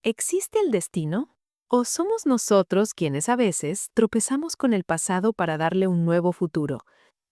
¿Existe el destino? ¿O somos nosotros quienes a veces tropezamos con el pasado para darle un nuevo futuro?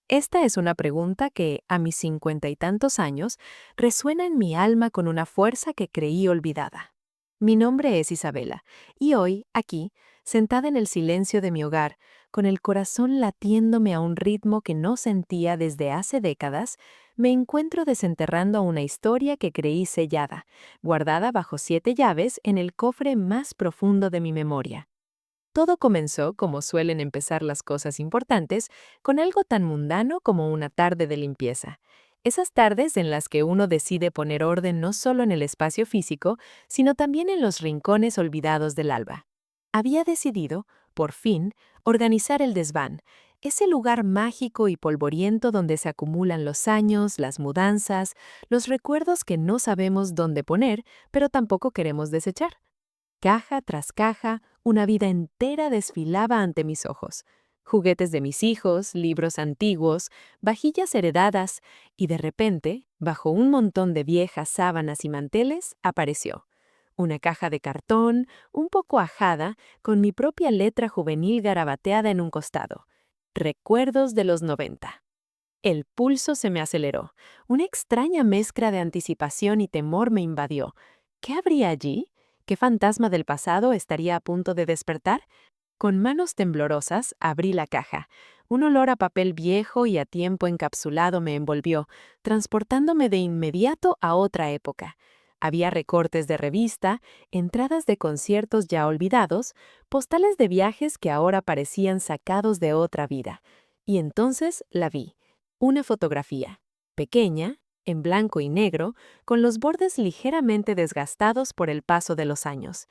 Esta es una pregunta que, a mis 50 y tantos años, resuena en mi alma con una fuerza que creí olvidada. Mi nombre es Isabela, y hoy, aquí, sentada en el silencio de mi hogar, con el corazón latiéndome a un ritmo que no sentía desde hace décadas, me encuentro desenterrando una historia que creí sellada, guardada bajo 7 llaves en el cofre más profundo de mi memoria. Todo comenzó, como suelen empezar las cosas importantes, con algo tan mundano como una tarde de limpieza. Esas tardes en las que uno decide poner orden no solo en el espacio físico, sino también en los rincones olvidados del alba. Había decidido, por fin, organizar el desván, ese lugar mágico y polvoriento donde se acumulan los años, las mudanzas, los recuerdos que no sabemos dónde poner, pero tampoco queremos desechar. Caja tras caja, una vida entera desfilaba ante mis ojos. Juguetes de mis hijos, libros antiguos, vajillas heredadas, y de repente, bajo un montón de viejas sábanas y manteles, apareció una caja de cartón, un poco ajada, con mi propia letra juvenil garabateada en un costado. Recuerdos de los 90. El pulso se me aceleró. Una extraña mezcla de anticipación y temor me invadió. ¿Qué habría allí? ¿Qué fantasma del pasado estaría a punto de despertar? Con manos temblorosas abrí la caja. Un olor a papel viejo y a tiempo encapsulado me envolvió, transportándome de inmediato a otra época. Había recortes de revista, entradas de conciertos ya olvidados, postales de viajes que ahora parecían sacados de otra vida. Y entonces la vi. Una fotografía, pequeña, en blanco y negro, con los bordes ligeramente desgastados por el paso de los años.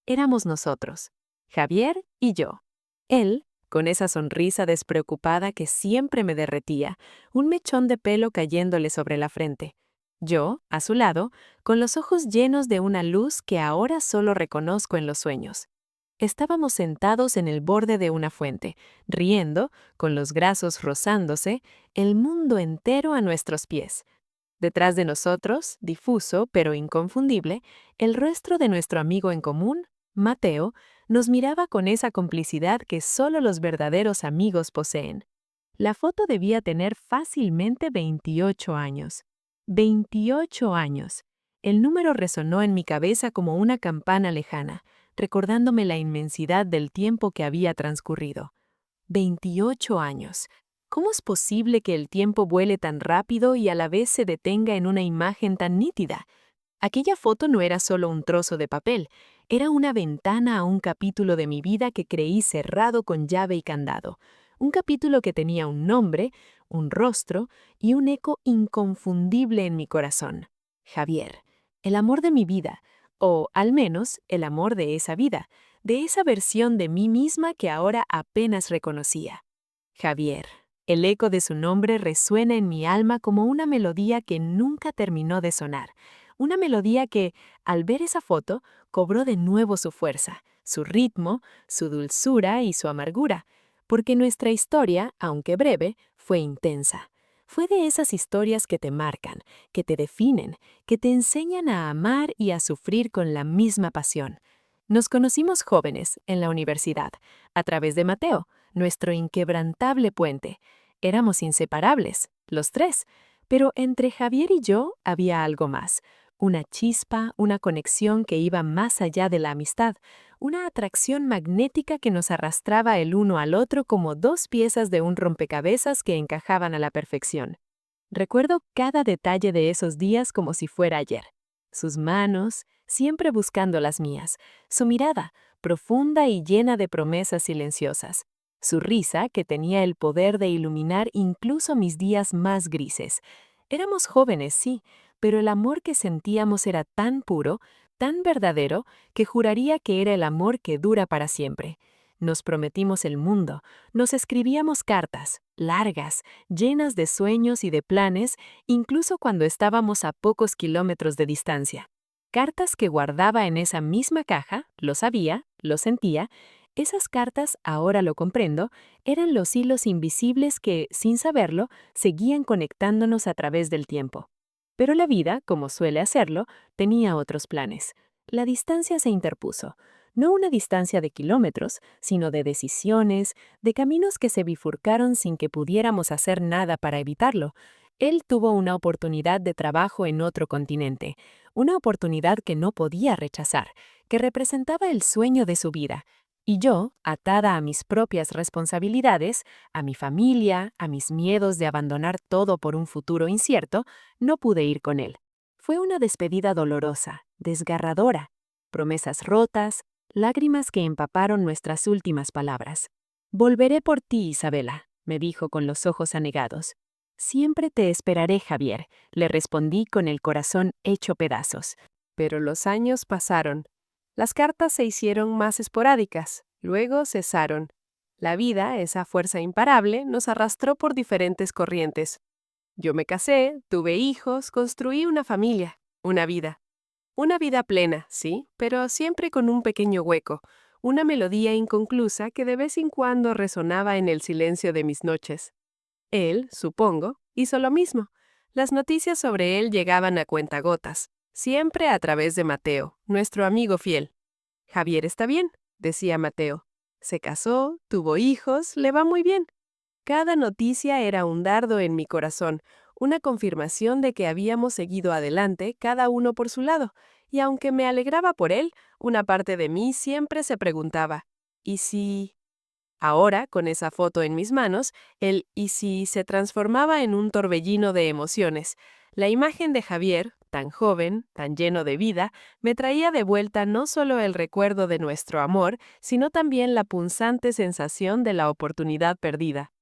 Éramos nosotros, Javier y yo. Él, con esa sonrisa despreocupada que siempre me derretía, un mechón de pelo cayéndole sobre la frente. Yo, a su lado, con los ojos llenos de una luz que ahora solo reconozco en los sueños. Estábamos sentados en el borde de una fuente, riendo, con los brazos rozándose, el mundo entero a nuestros pies. Detrás de nosotros, difuso pero inconfundible, el rostro de nuestro amigo en común, Mateo, nos miraba con esa complicidad que solo los verdaderos amigos poseen. La foto debía tener fácilmente 28 años. 28 años. El número resonó en mi cabeza como una campana lejana, recordándome la inmensidad del tiempo que había transcurrido. 28 años. ¿Cómo es posible que el tiempo vuele tan rápido y a la vez se detenga en una imagen tan nítida? Aquella foto no era solo un trozo de papel, era una ventana a un capítulo de mi vida que creí cerrado con llave y candado. Un capítulo que tenía un nombre, un rostro y un eco inconfundible en mi corazón. Javier, el amor de mi vida, o al menos el amor de esa vida, de esa versión de mí misma que ahora apenas reconocía. Javier. El eco de su nombre resuena en mi alma como una melodía que nunca terminó de sonar. Una melodía que, al ver esa foto, cobró de nuevo su fuerza, su ritmo, su dulzura y su amargura, porque nuestra historia, aunque breve, fue intensa. Fue de esas historias que te marcan, que te definen, que te enseñan a amar y a sufrir con la misma pasión. Nos conocimos jóvenes en la universidad, a través de Mateo, nuestro inquebrantable puente. Éramos inseparables, los tres, pero entre Javier y yo había algo más. Una chispa, una conexión que iba más allá de la amistad, una atracción magnética que nos arrastraba el uno al otro como dos piezas de un rompecabezas que encajaban a la perfección. Recuerdo cada detalle de esos días como si fuera ayer. Sus manos, siempre buscando las mías, su mirada, profunda y llena de promesas silenciosas, su risa que tenía el poder de iluminar incluso mis días más grises. Éramos jóvenes, sí, pero el amor que sentíamos era tan puro, tan verdadero, que juraría que era el amor que dura para siempre. Nos prometimos el mundo, nos escribíamos cartas, largas, llenas de sueños y de planes, incluso cuando estábamos a pocos kilómetros de distancia. Cartas que guardaba en esa misma caja, lo sabía, lo sentía. Esas cartas, ahora lo comprendo, eran los hilos invisibles que, sin saberlo, seguían conectándonos a través del tiempo. Pero la vida, como suele hacerlo, tenía otros planes. La distancia se interpuso, no una distancia de kilómetros, sino de decisiones, de caminos que se bifurcaron sin que pudiéramos hacer nada para evitarlo. Él tuvo una oportunidad de trabajo en otro continente, una oportunidad que no podía rechazar, que representaba el sueño de su vida. Y yo, atada a mis propias responsabilidades, a mi familia, a mis miedos de abandonar todo por un futuro incierto, no pude ir con él. Fue una despedida dolorosa, desgarradora, promesas rotas, lágrimas que empaparon nuestras últimas palabras. «Volveré por ti, Isabela», me dijo con los ojos anegados. «Siempre te esperaré, Javier», le respondí con el corazón hecho pedazos. Pero los años pasaron. Las cartas se hicieron más esporádicas, luego cesaron. La vida, esa fuerza imparable, nos arrastró por diferentes corrientes. Yo me casé, tuve hijos, construí una familia, una vida. Una vida plena, sí, pero siempre con un pequeño hueco, una melodía inconclusa que de vez en cuando resonaba en el silencio de mis noches. Él, supongo, hizo lo mismo. Las noticias sobre él llegaban a cuentagotas, siempre a través de Mateo, nuestro amigo fiel. «Javier está bien», decía Mateo. «Se casó, tuvo hijos, le va muy bien». Cada noticia era un dardo en mi corazón, una confirmación de que habíamos seguido adelante, cada uno por su lado, y aunque me alegraba por él, una parte de mí siempre se preguntaba, ¿y si...? Ahora, con esa foto en mis manos, el «y si» se transformaba en un torbellino de emociones. La imagen de Javier, tan joven, tan lleno de vida, me traía de vuelta no solo el recuerdo de nuestro amor, sino también la punzante sensación de la oportunidad perdida.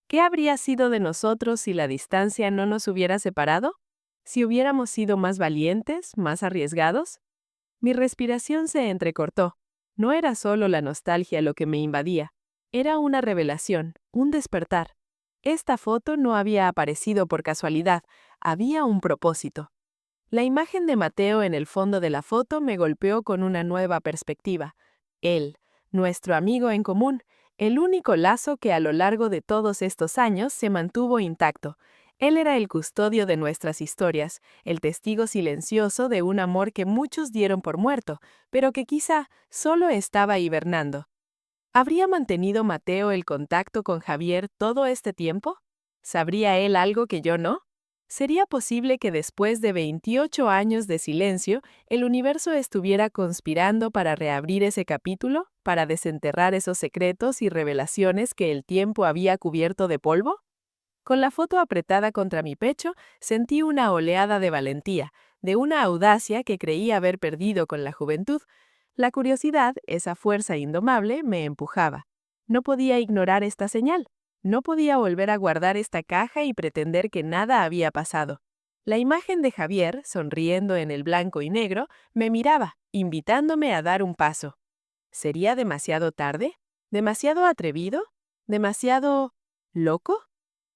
¿Qué habría sido de nosotros si la distancia no nos hubiera separado? ¿Si hubiéramos sido más valientes, más arriesgados? Mi respiración se entrecortó. No era solo la nostalgia lo que me invadía. Era una revelación, un despertar. Esta foto no había aparecido por casualidad, había un propósito. La imagen de Mateo en el fondo de la foto me golpeó con una nueva perspectiva. Él, nuestro amigo en común, el único lazo que a lo largo de todos estos años se mantuvo intacto. Él era el custodio de nuestras historias, el testigo silencioso de un amor que muchos dieron por muerto, pero que quizá solo estaba hibernando. ¿Habría mantenido Mateo el contacto con Javier todo este tiempo? ¿Sabría él algo que yo no? ¿Sería posible que después de 28 años de silencio, el universo estuviera conspirando para reabrir ese capítulo, para desenterrar esos secretos y revelaciones que el tiempo había cubierto de polvo? Con la foto apretada contra mi pecho, sentí una oleada de valentía, de una audacia que creí haber perdido con la juventud. La curiosidad, esa fuerza indomable, me empujaba. No podía ignorar esta señal. No podía volver a guardar esta caja y pretender que nada había pasado. La imagen de Javier, sonriendo en el blanco y negro, me miraba, invitándome a dar un paso. ¿Sería demasiado tarde? ¿Demasiado atrevido? ¿Demasiado... loco?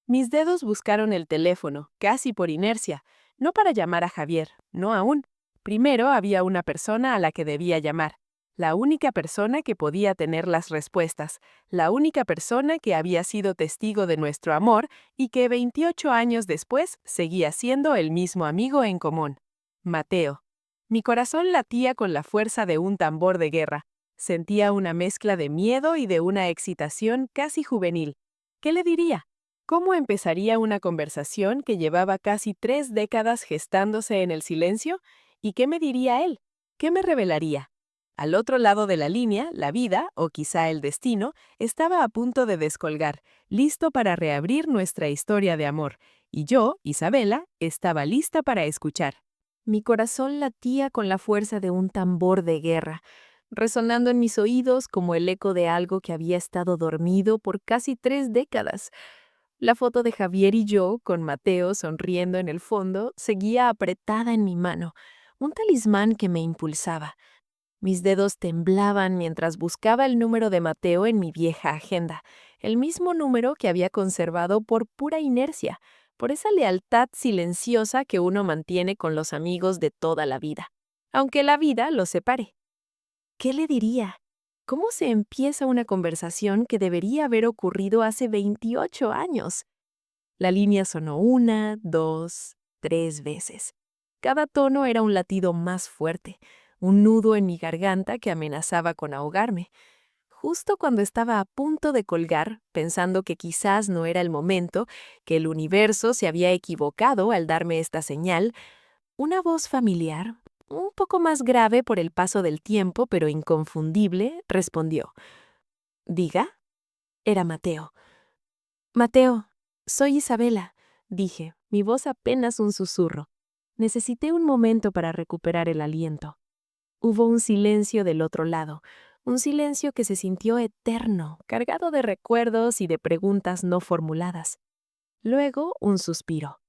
Mis dedos buscaron el teléfono, casi por inercia, no para llamar a Javier, no aún. Primero había una persona a la que debía llamar, la única persona que podía tener las respuestas, la única persona que había sido testigo de nuestro amor y que 28 años después seguía siendo el mismo amigo en común. Mateo. Mi corazón latía con la fuerza de un tambor de guerra. Sentía una mezcla de miedo y de una excitación casi juvenil. ¿Qué le diría? ¿Cómo empezaría una conversación que llevaba casi 3 décadas gestándose en el silencio? ¿Y qué me diría él? ¿Qué me revelaría? Al otro lado de la línea, la vida, o quizá el destino, estaba a punto de descolgar, listo para reabrir nuestra historia de amor, y yo, Isabela, estaba lista para escuchar. Mi corazón latía con la fuerza de un tambor de guerra, resonando en mis oídos como el eco de algo que había estado dormido por casi 3 décadas. La foto de Javier y yo, con Mateo sonriendo en el fondo, seguía apretada en mi mano, un talismán que me impulsaba. Mis dedos temblaban mientras buscaba el número de Mateo en mi vieja agenda, el mismo número que había conservado por pura inercia, por esa lealtad silenciosa que uno mantiene con los amigos de toda la vida, aunque la vida los separe. ¿Qué le diría? ¿Cómo se empieza una conversación que debería haber ocurrido hace 28 años? La línea sonó 1, 2, 3 veces. Cada tono era un latido más fuerte, un nudo en mi garganta que amenazaba con ahogarme. Justo cuando estaba a punto de colgar, pensando que quizás no era el momento, que el universo se había equivocado al darme esta señal, una voz familiar, un poco más grave por el paso del tiempo, pero inconfundible, respondió. ¿Diga? Era Mateo. Mateo, soy Isabela, dije, mi voz apenas un susurro. Necesité un momento para recuperar el aliento. Hubo un silencio del otro lado, un silencio que se sintió eterno, cargado de recuerdos y de preguntas no formuladas. Luego un suspiro.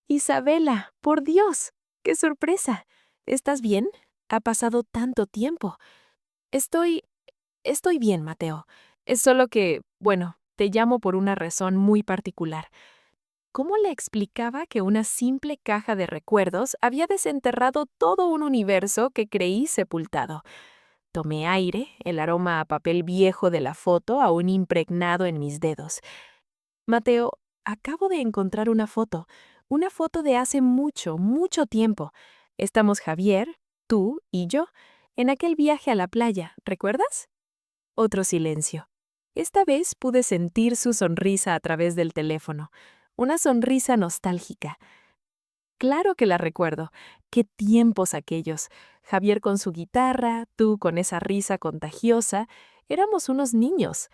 Isabela, por Dios, qué sorpresa. ¿Estás bien? Ha pasado tanto tiempo. Estoy bien, Mateo. Es solo que, bueno, te llamo por una razón muy particular. ¿Cómo le explicaba que una simple caja de recuerdos había desenterrado todo un universo que creí sepultado? Tomé aire, el aroma a papel viejo de la foto aún impregnado en mis dedos. Mateo, acabo de encontrar una foto de hace mucho, mucho tiempo. Estamos Javier, tú y yo, en aquel viaje a la playa, ¿recuerdas? Otro silencio. Esta vez pude sentir su sonrisa a través del teléfono, una sonrisa nostálgica. Claro que la recuerdo. Qué tiempos aquellos. Javier con su guitarra, tú con esa risa contagiosa. Éramos unos niños.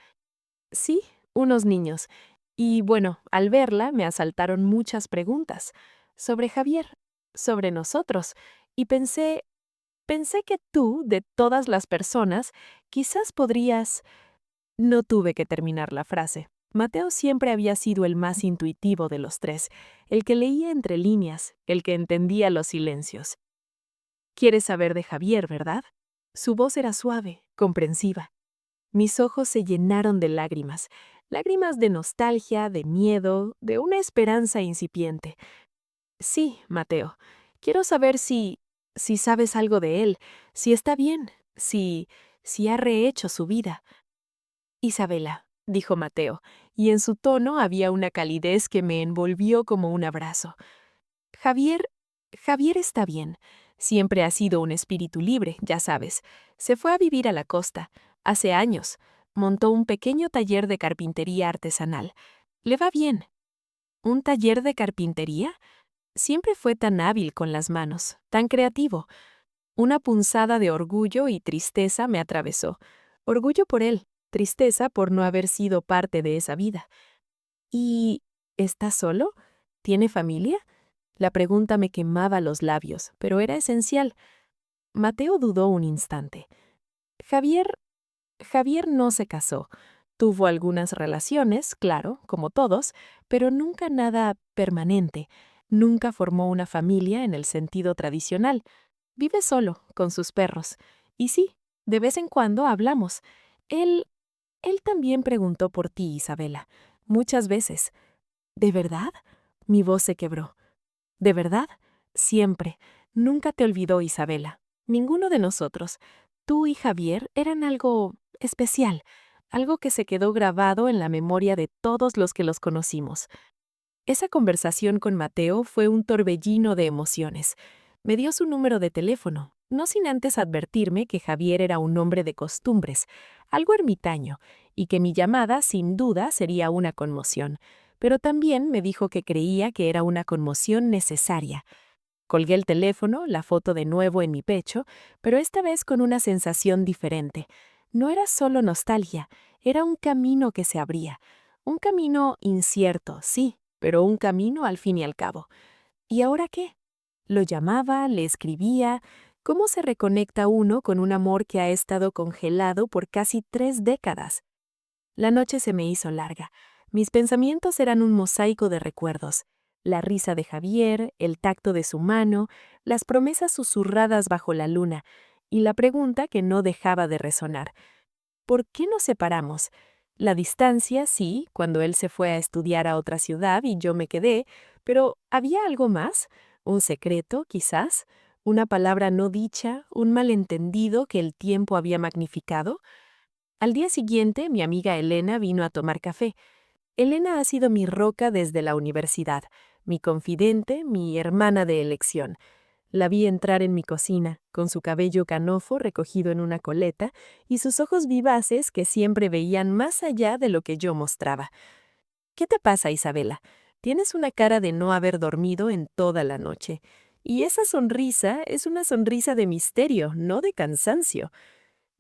Sí, unos niños. Y bueno, al verla me asaltaron muchas preguntas. Sobre Javier, sobre nosotros. Y pensé que tú, de todas las personas, quizás podrías... No tuve que terminar la frase. Mateo siempre había sido el más intuitivo de los tres, el que leía entre líneas, el que entendía los silencios. ¿Quieres saber de Javier, verdad? Su voz era suave, comprensiva. Mis ojos se llenaron de lágrimas, lágrimas de nostalgia, de miedo, de una esperanza incipiente. Sí, Mateo, quiero saber si sabes algo de él, si está bien, si ha rehecho su vida. Isabela, dijo Mateo, y en su tono había una calidez que me envolvió como un abrazo. Javier está bien. Siempre ha sido un espíritu libre, ya sabes. Se fue a vivir a la costa. Hace años. Montó un pequeño taller de carpintería artesanal. Le va bien. ¿Un taller de carpintería? Siempre fue tan hábil con las manos, tan creativo. Una punzada de orgullo y tristeza me atravesó. Orgullo por él, tristeza por no haber sido parte de esa vida. ¿Y está solo? ¿Tiene familia? La pregunta me quemaba los labios, pero era esencial. Mateo dudó un instante. Javier no se casó. Tuvo algunas relaciones, claro, como todos, pero nunca nada permanente. Nunca formó una familia en el sentido tradicional. Vive solo, con sus perros. Y sí, de vez en cuando hablamos. Él, él también preguntó por ti, Isabela. Muchas veces. ¿De verdad? Mi voz se quebró. ¿De verdad? Siempre. Nunca te olvidó, Isabela. Ninguno de nosotros. Tú y Javier eran algo especial, algo que se quedó grabado en la memoria de todos los que los conocimos. Esa conversación con Mateo fue un torbellino de emociones. Me dio su número de teléfono, no sin antes advertirme que Javier era un hombre de costumbres, algo ermitaño, y que mi llamada sin duda sería una conmoción. Pero también me dijo que creía que era una conmoción necesaria. Colgué el teléfono, la foto de nuevo en mi pecho, pero esta vez con una sensación diferente. No era solo nostalgia, era un camino que se abría. Un camino incierto, sí, pero un camino al fin y al cabo. ¿Y ahora qué? Lo llamaba, le escribía. ¿Cómo se reconecta uno con un amor que ha estado congelado por casi 3 décadas? La noche se me hizo larga. Mis pensamientos eran un mosaico de recuerdos. La risa de Javier, el tacto de su mano, las promesas susurradas bajo la luna, y la pregunta que no dejaba de resonar. ¿Por qué nos separamos? La distancia, sí, cuando él se fue a estudiar a otra ciudad y yo me quedé, pero ¿había algo más? ¿Un secreto, quizás? ¿Una palabra no dicha? ¿Un malentendido que el tiempo había magnificado? Al día siguiente, mi amiga Elena vino a tomar café. Elena ha sido mi roca desde la universidad, mi confidente, mi hermana de elección. La vi entrar en mi cocina, con su cabello canofo recogido en una coleta y sus ojos vivaces que siempre veían más allá de lo que yo mostraba. ¿Qué te pasa, Isabela? Tienes una cara de no haber dormido en toda la noche. Y esa sonrisa es una sonrisa de misterio, no de cansancio.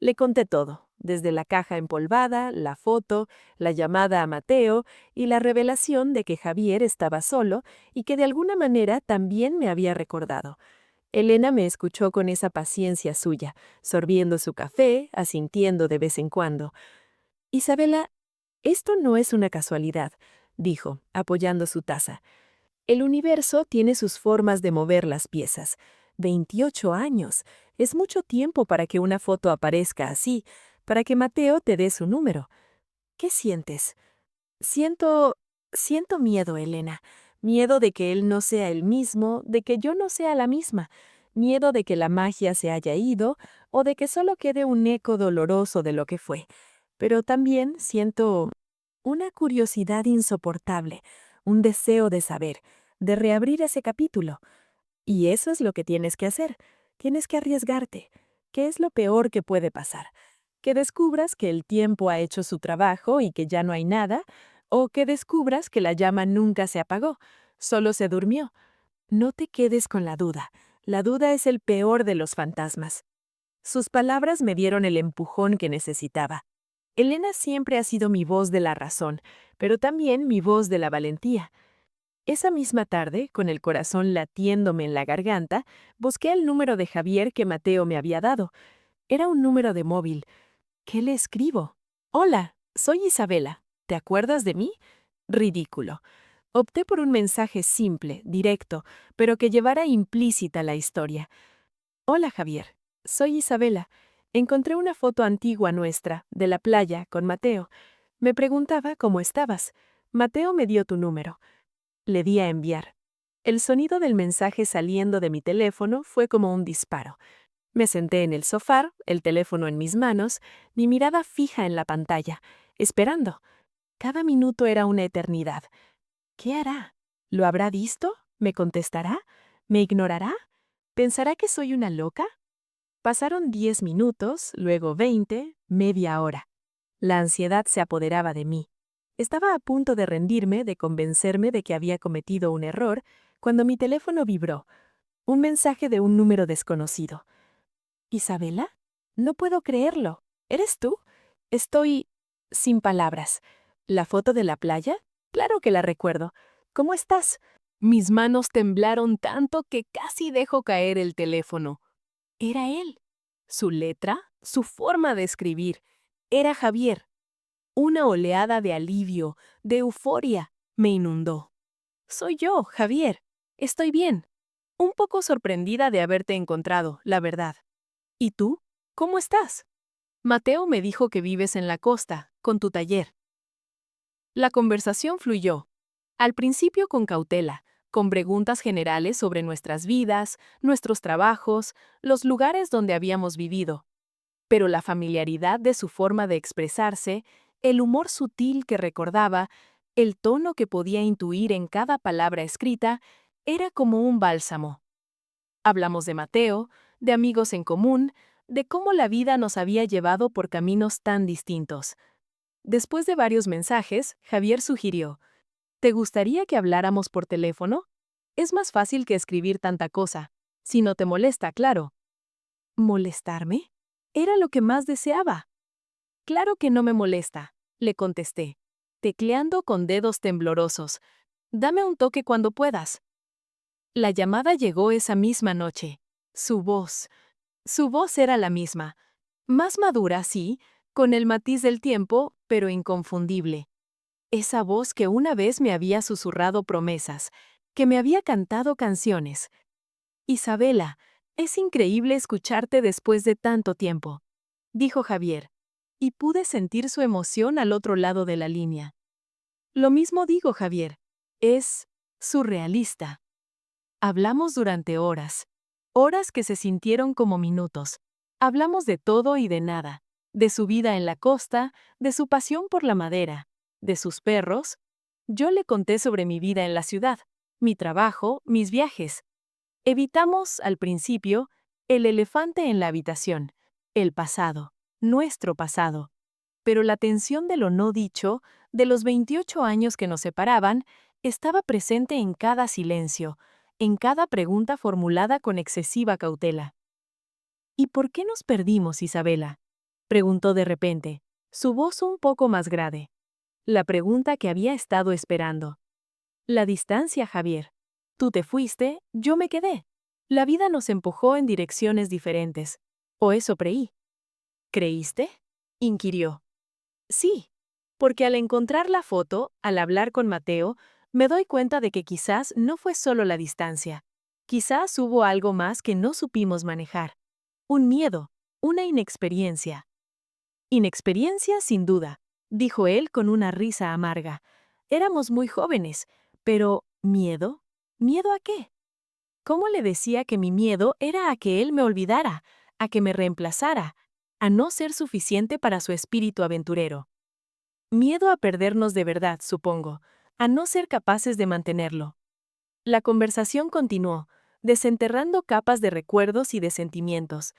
Le conté todo, desde la caja empolvada, la foto, la llamada a Mateo y la revelación de que Javier estaba solo y que de alguna manera también me había recordado. Elena me escuchó con esa paciencia suya, sorbiendo su café, asintiendo de vez en cuando. Isabela, esto no es una casualidad, dijo, apoyando su taza. El universo tiene sus formas de mover las piezas. 28 años. Es mucho tiempo para que una foto aparezca así, para que Mateo te dé su número. ¿Qué sientes? Siento... siento miedo, Elena. Miedo de que él no sea el mismo, de que yo no sea la misma. Miedo de que la magia se haya ido o de que solo quede un eco doloroso de lo que fue. Pero también siento una curiosidad insoportable, un deseo de saber, de reabrir ese capítulo. Y eso es lo que tienes que hacer. Tienes que arriesgarte. ¿Qué es lo peor que puede pasar? Que descubras que el tiempo ha hecho su trabajo y que ya no hay nada, o que descubras que la llama nunca se apagó, solo se durmió. No te quedes con la duda. La duda es el peor de los fantasmas. Sus palabras me dieron el empujón que necesitaba. Elena siempre ha sido mi voz de la razón, pero también mi voz de la valentía. Esa misma tarde, con el corazón latiéndome en la garganta, busqué el número de Javier que Mateo me había dado. Era un número de móvil. ¿Qué le escribo? Hola, soy Isabela. ¿Te acuerdas de mí? Ridículo. Opté por un mensaje simple, directo, pero que llevara implícita la historia. Hola, Javier. Soy Isabela. Encontré una foto antigua nuestra, de la playa, con Mateo. Me preguntaba cómo estabas. Mateo me dio tu número. Le di a enviar. El sonido del mensaje saliendo de mi teléfono fue como un disparo. Me senté en el sofá, el teléfono en mis manos, mi mirada fija en la pantalla, esperando. Cada minuto era una eternidad. ¿Qué hará? ¿Lo habrá visto? ¿Me contestará? ¿Me ignorará? ¿Pensará que soy una loca? Pasaron 10 minutos, luego 20, media hora. La ansiedad se apoderaba de mí. Estaba a punto de rendirme, de convencerme de que había cometido un error, cuando mi teléfono vibró. Un mensaje de un número desconocido. ¿Isabela? No puedo creerlo. ¿Eres tú? Estoy sin palabras. ¿La foto de la playa? Claro que la recuerdo. ¿Cómo estás? Mis manos temblaron tanto que casi dejo caer el teléfono. Era él. Su letra, su forma de escribir. Era Javier. Una oleada de alivio, de euforia, me inundó. Soy yo, Javier. Estoy bien. Un poco sorprendida de haberte encontrado, la verdad. ¿Y tú? ¿Cómo estás? Mateo me dijo que vives en la costa, con tu taller. La conversación fluyó. Al principio con cautela, con preguntas generales sobre nuestras vidas, nuestros trabajos, los lugares donde habíamos vivido. Pero la familiaridad de su forma de expresarse, el humor sutil que recordaba, el tono que podía intuir en cada palabra escrita, era como un bálsamo. Hablamos de Mateo, de amigos en común, de cómo la vida nos había llevado por caminos tan distintos. Después de varios mensajes, Javier sugirió, ¿te gustaría que habláramos por teléfono? Es más fácil que escribir tanta cosa. Si no te molesta, claro. ¿Molestarme? Era lo que más deseaba. Claro que no me molesta, le contesté, tecleando con dedos temblorosos. Dame un toque cuando puedas. La llamada llegó esa misma noche. Su voz. Su voz era la misma. Más madura, sí, con el matiz del tiempo, pero inconfundible. Esa voz que una vez me había susurrado promesas, que me había cantado canciones. Isabela, es increíble escucharte después de tanto tiempo, dijo Javier, y pude sentir su emoción al otro lado de la línea. Lo mismo digo, Javier. Es surrealista. Hablamos durante horas, horas que se sintieron como minutos. Hablamos de todo y de nada, de su vida en la costa, de su pasión por la madera, de sus perros. Yo le conté sobre mi vida en la ciudad, mi trabajo, mis viajes. Evitamos, al principio, el elefante en la habitación, el pasado, nuestro pasado. Pero la tensión de lo no dicho, de los 28 años que nos separaban, estaba presente en cada silencio, en cada pregunta formulada con excesiva cautela. ¿Y por qué nos perdimos, Isabela? Preguntó de repente, su voz un poco más grave. La pregunta que había estado esperando. La distancia, Javier. Tú te fuiste, yo me quedé. La vida nos empujó en direcciones diferentes. O eso creí. ¿Creíste? Inquirió. Sí, porque al encontrar la foto, al hablar con Mateo, me doy cuenta de que quizás no fue solo la distancia. Quizás hubo algo más que no supimos manejar. Un miedo, una inexperiencia. Inexperiencia, sin duda, dijo él con una risa amarga. Éramos muy jóvenes, pero ¿miedo? ¿Miedo a qué? ¿Cómo le decía que mi miedo era a que él me olvidara, a que me reemplazara, a no ser suficiente para su espíritu aventurero? Miedo a perdernos de verdad, supongo, a no ser capaces de mantenerlo. La conversación continuó, desenterrando capas de recuerdos y de sentimientos.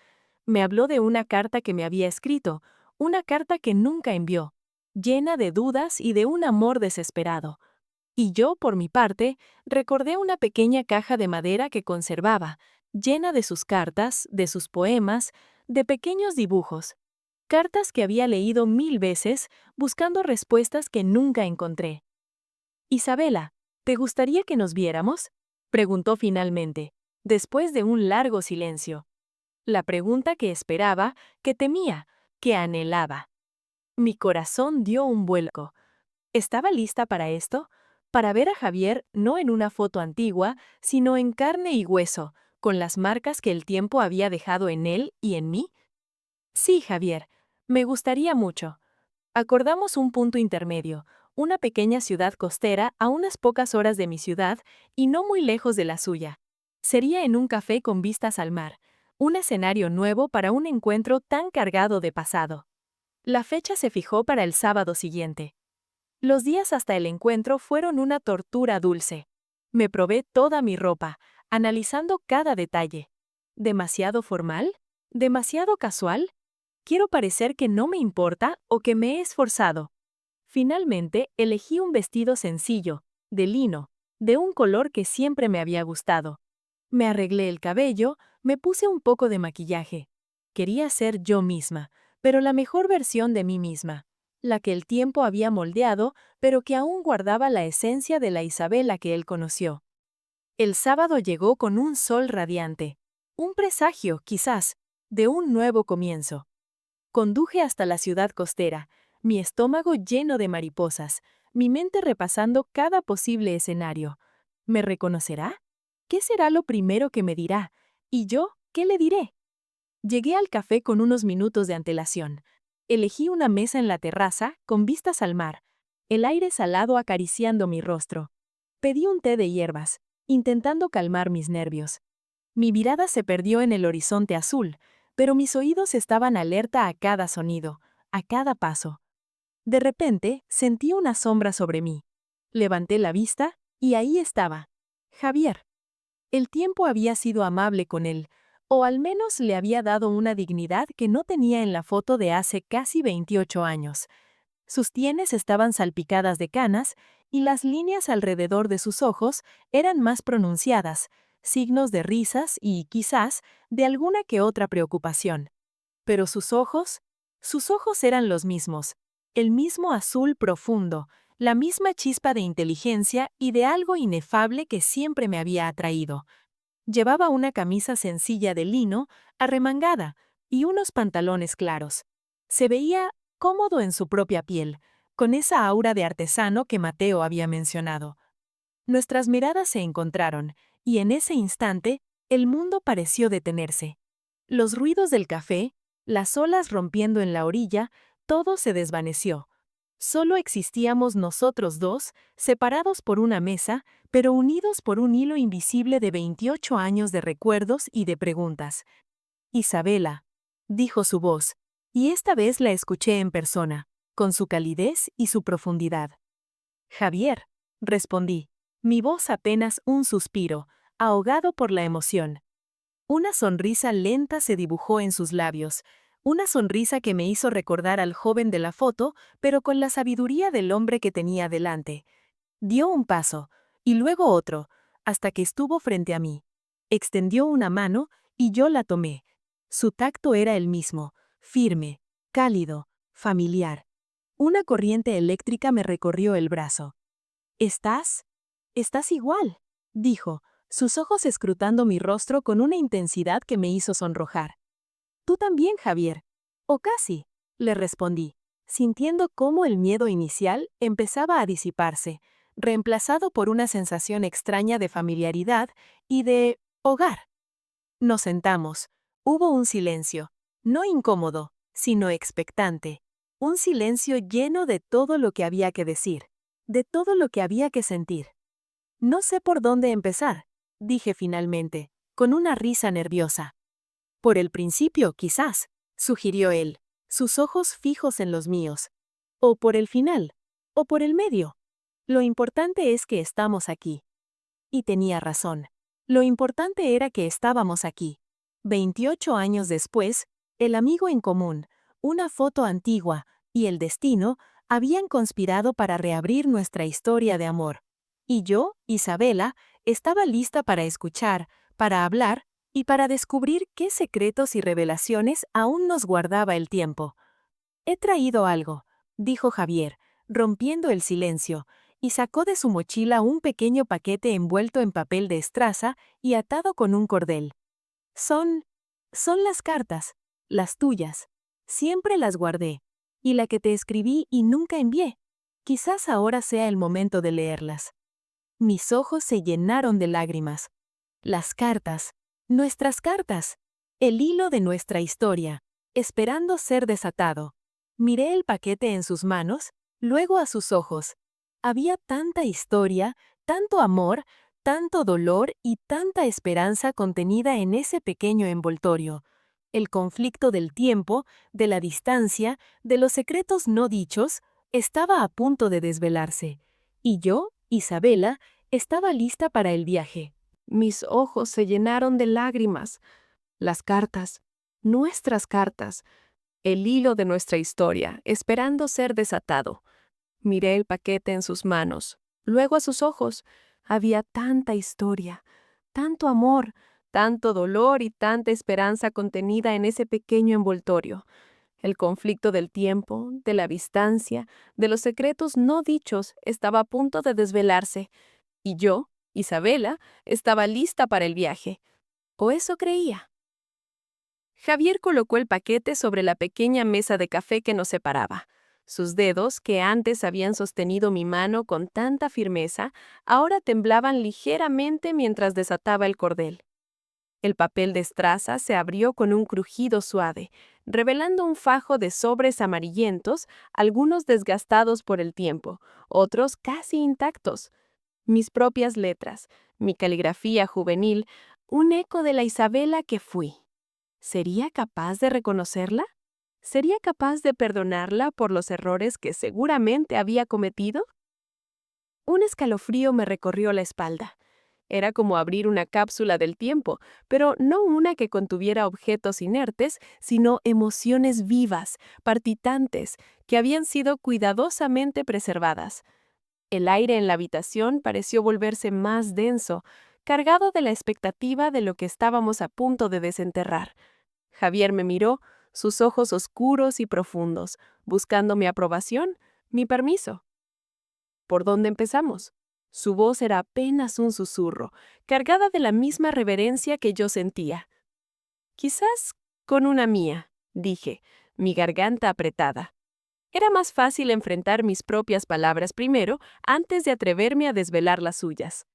Me habló de una carta que me había escrito, una carta que nunca envió, llena de dudas y de un amor desesperado. Y yo, por mi parte, recordé una pequeña caja de madera que conservaba, llena de sus cartas, de sus poemas, de pequeños dibujos. Cartas que había leído 1000 veces, buscando respuestas que nunca encontré. Isabela, ¿te gustaría que nos viéramos? Preguntó finalmente, después de un largo silencio. La pregunta que esperaba, que temía, que anhelaba. Mi corazón dio un vuelco. ¿Estaba lista para esto? Para ver a Javier no en una foto antigua, sino en carne y hueso, con las marcas que el tiempo había dejado en él y en mí. Sí, Javier, me gustaría mucho. Acordamos un punto intermedio, una pequeña ciudad costera a unas pocas horas de mi ciudad y no muy lejos de la suya. Sería en un café con vistas al mar, un escenario nuevo para un encuentro tan cargado de pasado. La fecha se fijó para el sábado siguiente. Los días hasta el encuentro fueron una tortura dulce. Me probé toda mi ropa, analizando cada detalle. ¿Demasiado formal? ¿Demasiado casual? ¿Quiero parecer que no me importa o que me he esforzado? Finalmente, elegí un vestido sencillo, de lino, de un color que siempre me había gustado. Me arreglé el cabello, me puse un poco de maquillaje. Quería ser yo misma, pero la mejor versión de mí misma, la que el tiempo había moldeado, pero que aún guardaba la esencia de la Isabela que él conoció. El sábado llegó con un sol radiante, un presagio, quizás, de un nuevo comienzo. Conduje hasta la ciudad costera, mi estómago lleno de mariposas, mi mente repasando cada posible escenario. ¿Me reconocerá? ¿Qué será lo primero que me dirá? ¿Y yo qué le diré? Llegué al café con unos minutos de antelación. Elegí una mesa en la terraza, con vistas al mar, el aire salado acariciando mi rostro. Pedí un té de hierbas, intentando calmar mis nervios. Mi mirada se perdió en el horizonte azul, pero mis oídos estaban alerta a cada sonido, a cada paso. De repente, sentí una sombra sobre mí. Levanté la vista, y ahí estaba. Javier. El tiempo había sido amable con él, o al menos le había dado una dignidad que no tenía en la foto de hace casi 28 años. Sus sienes estaban salpicadas de canas, y las líneas alrededor de sus ojos eran más pronunciadas, signos de risas y, quizás, de alguna que otra preocupación. Pero sus ojos eran los mismos, el mismo azul profundo, la misma chispa de inteligencia y de algo inefable que siempre me había atraído. Llevaba una camisa sencilla de lino, arremangada, y unos pantalones claros. Se veía cómodo en su propia piel, con esa aura de artesano que Mateo había mencionado. Nuestras miradas se encontraron, y en ese instante, el mundo pareció detenerse. Los ruidos del café, las olas rompiendo en la orilla, todo se desvaneció. Solo existíamos nosotros dos, separados por una mesa, pero unidos por un hilo invisible de 28 años de recuerdos y de preguntas. Isabela, dijo su voz, y esta vez la escuché en persona, con su calidez y su profundidad. Javier, respondí, mi voz apenas un suspiro, ahogado por la emoción. Una sonrisa lenta se dibujó en sus labios, una sonrisa que me hizo recordar al joven de la foto, pero con la sabiduría del hombre que tenía delante. Dio un paso, y luego otro, hasta que estuvo frente a mí. Extendió una mano, y yo la tomé. Su tacto era el mismo, firme, cálido, familiar. Una corriente eléctrica me recorrió el brazo. «¿Estás? Estás igual», dijo, sus ojos escrutando mi rostro con una intensidad que me hizo sonrojar. «Tú también, Javier». «O casi», le respondí, sintiendo cómo el miedo inicial empezaba a disiparse, reemplazado por una sensación extraña de familiaridad y de hogar. Nos sentamos. Hubo un silencio, no incómodo, sino expectante. Un silencio lleno de todo lo que había que decir, de todo lo que había que sentir. «No sé por dónde empezar», dije finalmente, con una risa nerviosa. «Por el principio, quizás», sugirió él, sus ojos fijos en los míos. «O por el final, o por el medio. Lo importante es que estamos aquí». Y tenía razón. Lo importante era que estábamos aquí. 28 años después, el amigo en común, una foto antigua y el destino habían conspirado para reabrir nuestra historia de amor. Y yo, Isabela, estaba lista para escuchar, para hablar y para descubrir qué secretos y revelaciones aún nos guardaba el tiempo. «He traído algo», dijo Javier, rompiendo el silencio, y sacó de su mochila un pequeño paquete envuelto en papel de estraza y atado con un cordel. Son las cartas, las tuyas. Siempre las guardé. Y la que te escribí y nunca envié. Quizás ahora sea el momento de leerlas». Mis ojos se llenaron de lágrimas. Las cartas, nuestras cartas, el hilo de nuestra historia, esperando ser desatado. Miré el paquete en sus manos, luego a sus ojos. Había tanta historia, tanto amor, tanto dolor y tanta esperanza contenida en ese pequeño envoltorio. El conflicto del tiempo, de la distancia, de los secretos no dichos, estaba a punto de desvelarse. Y yo, Isabela, estaba lista para el viaje. Mis ojos se llenaron de lágrimas. Las cartas, nuestras cartas, el hilo de nuestra historia, esperando ser desatado. Miré el paquete en sus manos, luego a sus ojos. Había tanta historia, tanto amor, tanto dolor y tanta esperanza contenida en ese pequeño envoltorio. El conflicto del tiempo, de la distancia, de los secretos no dichos estaba a punto de desvelarse. Y yo, Isabela, estaba lista para el viaje. O eso creía. Javier colocó el paquete sobre la pequeña mesa de café que nos separaba. Sus dedos, que antes habían sostenido mi mano con tanta firmeza, ahora temblaban ligeramente mientras desataba el cordel. El papel de estraza se abrió con un crujido suave, revelando un fajo de sobres amarillentos, algunos desgastados por el tiempo, otros casi intactos. Mis propias letras, mi caligrafía juvenil, un eco de la Isabela que fui. ¿Sería capaz de reconocerla? ¿Sería capaz de perdonarla por los errores que seguramente había cometido? Un escalofrío me recorrió la espalda. Era como abrir una cápsula del tiempo, pero no una que contuviera objetos inertes, sino emociones vivas, palpitantes, que habían sido cuidadosamente preservadas. El aire en la habitación pareció volverse más denso, cargado de la expectativa de lo que estábamos a punto de desenterrar. Javier me miró, sus ojos oscuros y profundos, buscando mi aprobación, mi permiso. ¿Por dónde empezamos? Su voz era apenas un susurro, cargada de la misma reverencia que yo sentía. Quizás con una mía, dije, mi garganta apretada. Era más fácil enfrentar mis propias palabras primero antes de atreverme a desvelar las suyas.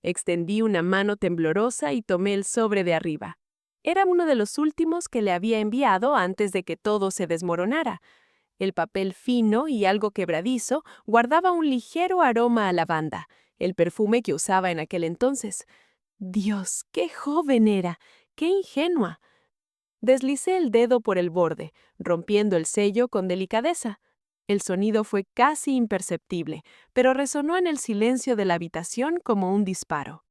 Extendí una mano temblorosa y tomé el sobre de arriba. Era uno de los últimos que le había enviado antes de que todo se desmoronara. El papel fino y algo quebradizo guardaba un ligero aroma a lavanda, el perfume que usaba en aquel entonces. Dios, qué joven era, qué ingenua. Deslicé el dedo por el borde, rompiendo el sello con delicadeza. El sonido fue casi imperceptible, pero resonó en el silencio de la habitación como un disparo.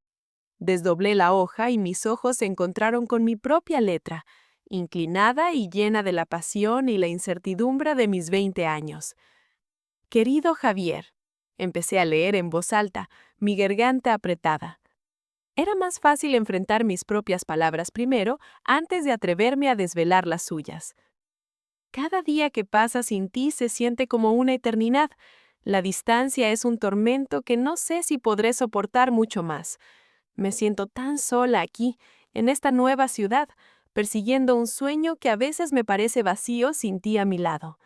Desdoblé la hoja y mis ojos se encontraron con mi propia letra, inclinada y llena de la pasión y la incertidumbre de mis 20 años. Querido Javier, empecé a leer en voz alta, mi garganta apretada. Era más fácil enfrentar mis propias palabras primero antes de atreverme a desvelar las suyas. Cada día que pasa sin ti se siente como una eternidad. La distancia es un tormento que no sé si podré soportar mucho más. Me siento tan sola aquí, en esta nueva ciudad, persiguiendo un sueño que a veces me parece vacío sin ti a mi lado.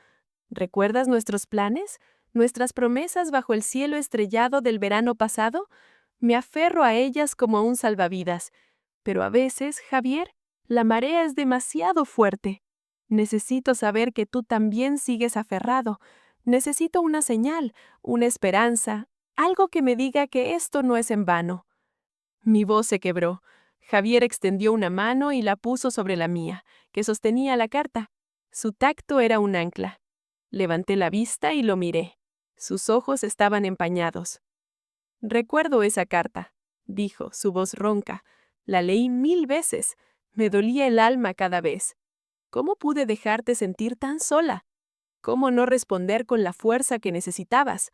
¿Recuerdas nuestros planes? ¿Nuestras promesas bajo el cielo estrellado del verano pasado? Me aferro a ellas como a un salvavidas. Pero a veces, Javier, la marea es demasiado fuerte. Necesito saber que tú también sigues aferrado. Necesito una señal, una esperanza, algo que me diga que esto no es en vano. Mi voz se quebró. Javier extendió una mano y la puso sobre la mía, que sostenía la carta. Su tacto era un ancla. Levanté la vista y lo miré. Sus ojos estaban empañados. Recuerdo esa carta, dijo, su voz ronca. La leí 1000 veces. Me dolía el alma cada vez. ¿Cómo pude dejarte sentir tan sola? ¿Cómo no responder con la fuerza que necesitabas?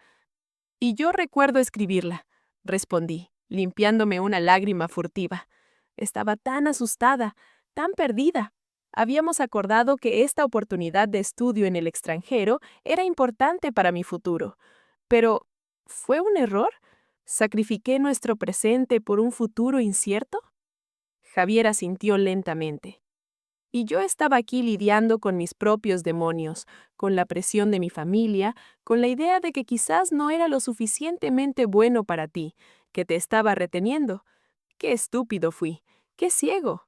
Y yo recuerdo escribirla, respondí, limpiándome una lágrima furtiva. Estaba tan asustada, tan perdida. Habíamos acordado que esta oportunidad de estudio en el extranjero era importante para mi futuro. Pero, ¿fue un error? ¿Sacrifiqué nuestro presente por un futuro incierto? Javier asintió lentamente. Y yo estaba aquí lidiando con mis propios demonios, con la presión de mi familia, con la idea de que quizás no era lo suficientemente bueno para ti, que te estaba reteniendo. Qué estúpido fui, qué ciego.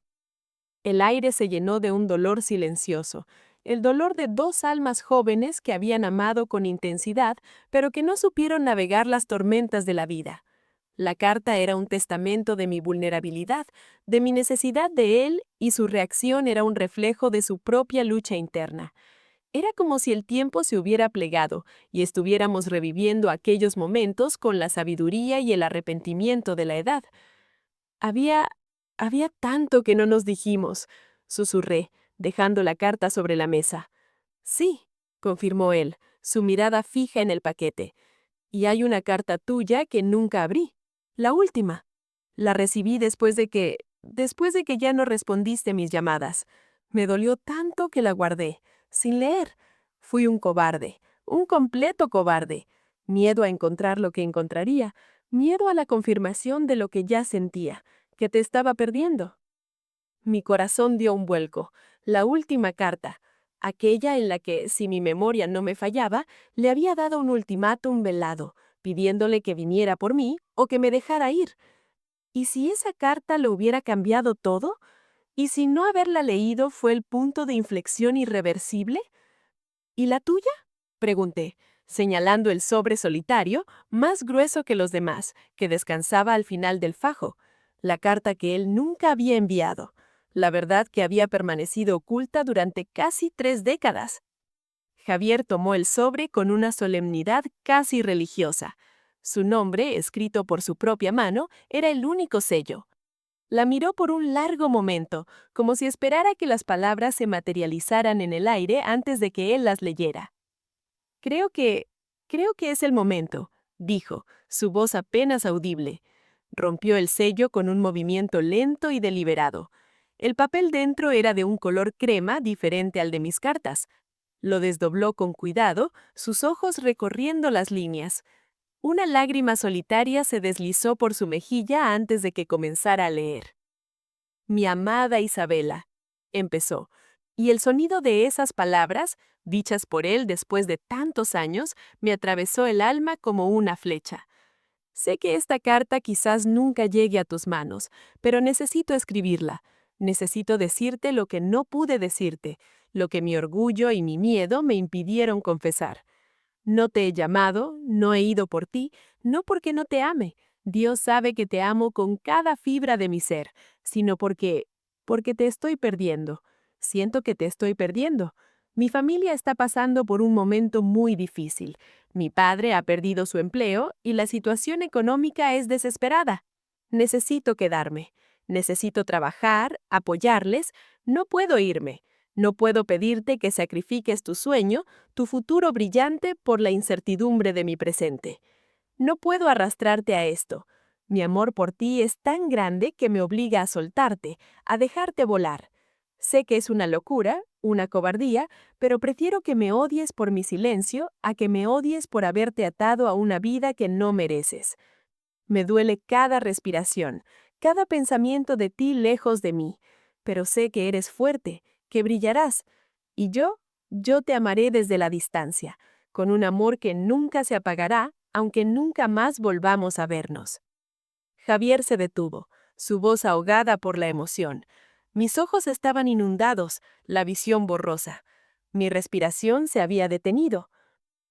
El aire se llenó de un dolor silencioso, el dolor de dos almas jóvenes que habían amado con intensidad, pero que no supieron navegar las tormentas de la vida. La carta era un testamento de mi vulnerabilidad, de mi necesidad de él, y su reacción era un reflejo de su propia lucha interna. Era como si el tiempo se hubiera plegado y estuviéramos reviviendo aquellos momentos con la sabiduría y el arrepentimiento de la edad. Había... había tanto que no nos dijimos, susurré, dejando la carta sobre la mesa. Sí, confirmó él, su mirada fija en el paquete. Y hay una carta tuya que nunca abrí. La última. La recibí después de que ya no respondiste mis llamadas. Me dolió tanto que la guardé, sin leer. Fui un cobarde, un completo cobarde. Miedo a encontrar lo que encontraría, miedo a la confirmación de lo que ya sentía, que te estaba perdiendo. Mi corazón dio un vuelco. La última carta, aquella en la que, si mi memoria no me fallaba, le había dado un ultimátum velado, pidiéndole que viniera por mí o que me dejara ir. ¿Y si esa carta lo hubiera cambiado todo? ¿Y si no haberla leído fue el punto de inflexión irreversible? ¿Y la tuya? Pregunté, señalando el sobre solitario, más grueso que los demás, que descansaba al final del fajo, la carta que él nunca había enviado, la verdad que había permanecido oculta durante casi 3 décadas. Javier tomó el sobre con una solemnidad casi religiosa. Su nombre, escrito por su propia mano, era el único sello. La miró por un largo momento, como si esperara que las palabras se materializaran en el aire antes de que él las leyera. Creo que... creo que es el momento, dijo, su voz apenas audible. Rompió el sello con un movimiento lento y deliberado. El papel dentro era de un color crema diferente al de mis cartas. Lo desdobló con cuidado, sus ojos recorriendo las líneas. Una lágrima solitaria se deslizó por su mejilla antes de que comenzara a leer. Mi amada Isabela, empezó, y el sonido de esas palabras, dichas por él después de tantos años, me atravesó el alma como una flecha. Sé que esta carta quizás nunca llegue a tus manos, pero necesito escribirla. Necesito decirte lo que no pude decirte, lo que mi orgullo y mi miedo me impidieron confesar. No te he llamado, no he ido por ti, no porque no te ame. Dios sabe que te amo con cada fibra de mi ser, sino porque te estoy perdiendo. Siento que te estoy perdiendo. Mi familia está pasando por un momento muy difícil. Mi padre ha perdido su empleo y la situación económica es desesperada. Necesito quedarme. Necesito trabajar, apoyarles. No puedo irme. No puedo pedirte que sacrifiques tu sueño, tu futuro brillante por la incertidumbre de mi presente. No puedo arrastrarte a esto. Mi amor por ti es tan grande que me obliga a soltarte, a dejarte volar. Sé que es una locura, una cobardía, pero prefiero que me odies por mi silencio a que me odies por haberte atado a una vida que no mereces. Me duele cada respiración, cada pensamiento de ti lejos de mí, pero sé que eres fuerte, que brillarás, y yo te amaré desde la distancia, con un amor que nunca se apagará, aunque nunca más volvamos a vernos. Javier se detuvo, su voz ahogada por la emoción. Mis ojos estaban inundados, la visión borrosa. Mi respiración se había detenido.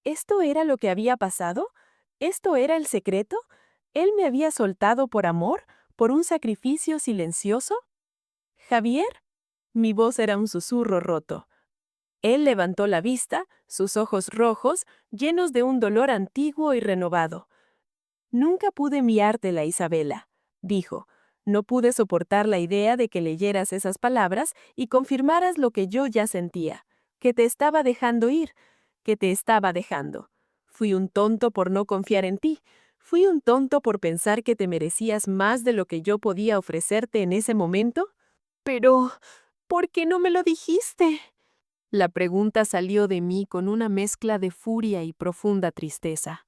¿Esto era lo que había pasado? ¿Esto era el secreto? ¿Él me había soltado por amor? ¿Por un sacrificio silencioso? ¿Javier? Mi voz era un susurro roto. Él levantó la vista, sus ojos rojos, llenos de un dolor antiguo y renovado. Nunca pude enviártela, Isabela, dijo. No pude soportar la idea de que leyeras esas palabras y confirmaras lo que yo ya sentía, que te estaba dejando ir, que te estaba dejando. Fui un tonto por no confiar en ti. Fui un tonto por pensar que te merecías más de lo que yo podía ofrecerte en ese momento. Pero, ¿por qué no me lo dijiste? La pregunta salió de mí con una mezcla de furia y profunda tristeza.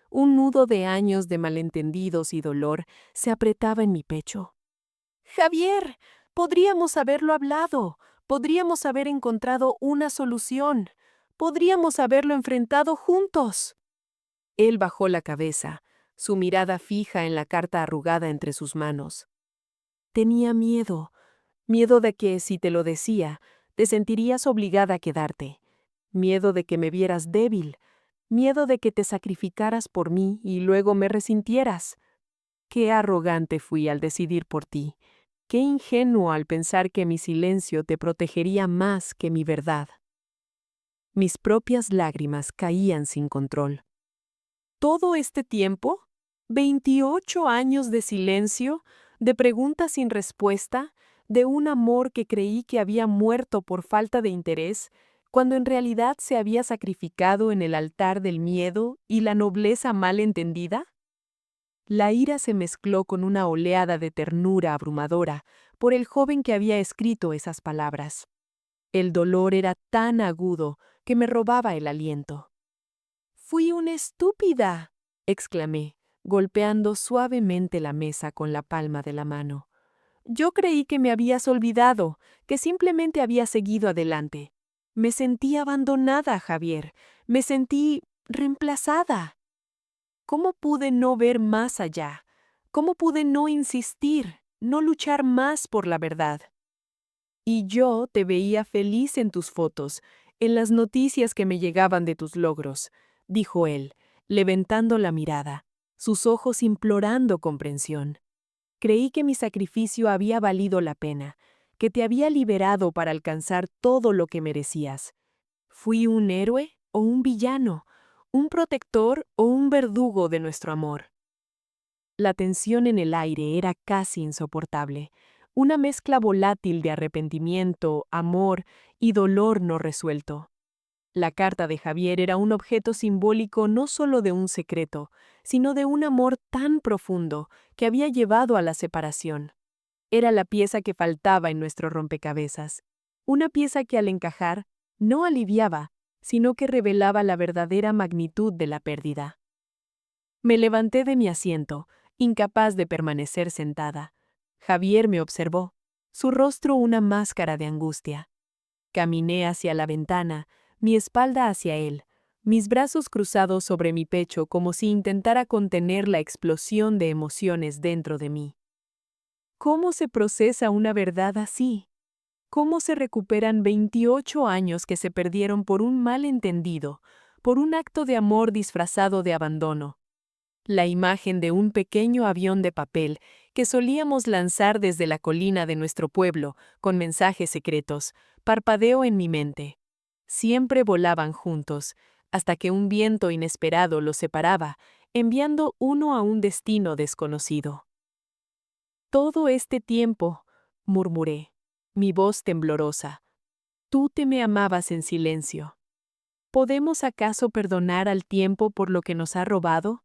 Un nudo de años de malentendidos y dolor se apretaba en mi pecho. Javier, podríamos haberlo hablado, podríamos haber encontrado una solución, podríamos haberlo enfrentado juntos. Él bajó la cabeza, su mirada fija en la carta arrugada entre sus manos. Tenía miedo, miedo de que, si te lo decía, te sentirías obligada a quedarte, miedo de que me vieras débil, miedo de que te sacrificaras por mí y luego me resintieras. Qué arrogante fui al decidir por ti, qué ingenuo al pensar que mi silencio te protegería más que mi verdad. Mis propias lágrimas caían sin control. Todo este tiempo, 28 años de silencio, de preguntas sin respuesta, de un amor que creí que había muerto por falta de interés, cuando en realidad se había sacrificado en el altar del miedo y la nobleza mal entendida. La ira se mezcló con una oleada de ternura abrumadora por el joven que había escrito esas palabras. El dolor era tan agudo que me robaba el aliento. «Fui una estúpida», exclamé, golpeando suavemente la mesa con la palma de la mano. «Yo creí que me habías olvidado, que simplemente había seguido adelante. Me sentí abandonada, Javier. Me sentí reemplazada. ¿Cómo pude no ver más allá? ¿Cómo pude no insistir, no luchar más por la verdad? Y yo te veía feliz en tus fotos, en las noticias que me llegaban de tus logros», dijo él, levantando la mirada, sus ojos implorando comprensión. «Creí que mi sacrificio había valido la pena, que te había liberado para alcanzar todo lo que merecías. ¿Fui un héroe o un villano? ¿Un protector o un verdugo de nuestro amor?» La tensión en el aire era casi insoportable, una mezcla volátil de arrepentimiento, amor y dolor no resuelto. La carta de Javier era un objeto simbólico no solo de un secreto, sino de un amor tan profundo que había llevado a la separación. Era la pieza que faltaba en nuestro rompecabezas, una pieza que al encajar no aliviaba, sino que revelaba la verdadera magnitud de la pérdida. Me levanté de mi asiento, incapaz de permanecer sentada. Javier me observó, su rostro una máscara de angustia. Caminé hacia la ventana, mi espalda hacia él, mis brazos cruzados sobre mi pecho como si intentara contener la explosión de emociones dentro de mí. ¿Cómo se procesa una verdad así? ¿Cómo se recuperan 28 años que se perdieron por un malentendido, por un acto de amor disfrazado de abandono? La imagen de un pequeño avión de papel que solíamos lanzar desde la colina de nuestro pueblo, con mensajes secretos, parpadeó en mi mente. Siempre volaban juntos, hasta que un viento inesperado los separaba, enviando uno a un destino desconocido. Todo este tiempo, murmuré, mi voz temblorosa. Tú te me amabas en silencio. ¿Podemos acaso perdonar al tiempo por lo que nos ha robado?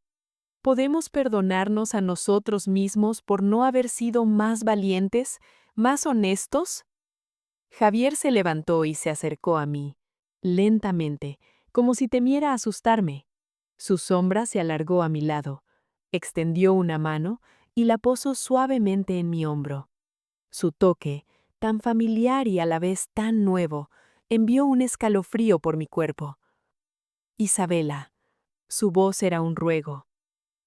¿Podemos perdonarnos a nosotros mismos por no haber sido más valientes, más honestos? Javier se levantó y se acercó a mí, lentamente, como si temiera asustarme. Su sombra se alargó a mi lado, extendió una mano y la posó suavemente en mi hombro. Su toque, tan familiar y a la vez tan nuevo, envió un escalofrío por mi cuerpo. Isabela. Su voz era un ruego.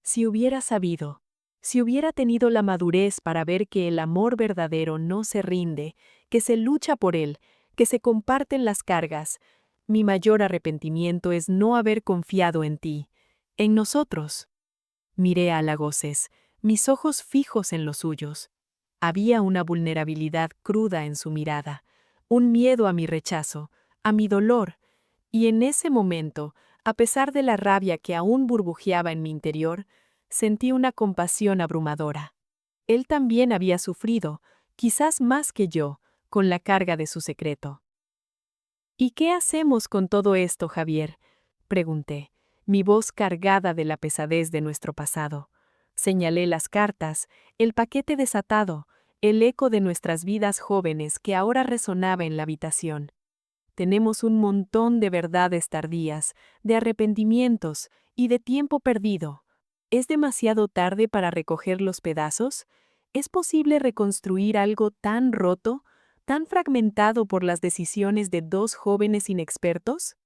Si hubiera sabido, si hubiera tenido la madurez para ver que el amor verdadero no se rinde, que se lucha por él, que se comparten las cargas, mi mayor arrepentimiento es no haber confiado en ti, en nosotros. Miré a Halagoses, mis ojos fijos en los suyos. Había una vulnerabilidad cruda en su mirada, un miedo a mi rechazo, a mi dolor, y en ese momento, a pesar de la rabia que aún burbujeaba en mi interior, sentí una compasión abrumadora. Él también había sufrido, quizás más que yo, con la carga de su secreto. ¿Y qué hacemos con todo esto, Javier?, pregunté, mi voz cargada de la pesadez de nuestro pasado. Señalé las cartas, el paquete desatado, el eco de nuestras vidas jóvenes que ahora resonaba en la habitación. Tenemos un montón de verdades tardías, de arrepentimientos y de tiempo perdido. ¿Es demasiado tarde para recoger los pedazos? ¿Es posible reconstruir algo tan roto, tan fragmentado por las decisiones de dos jóvenes inexpertos?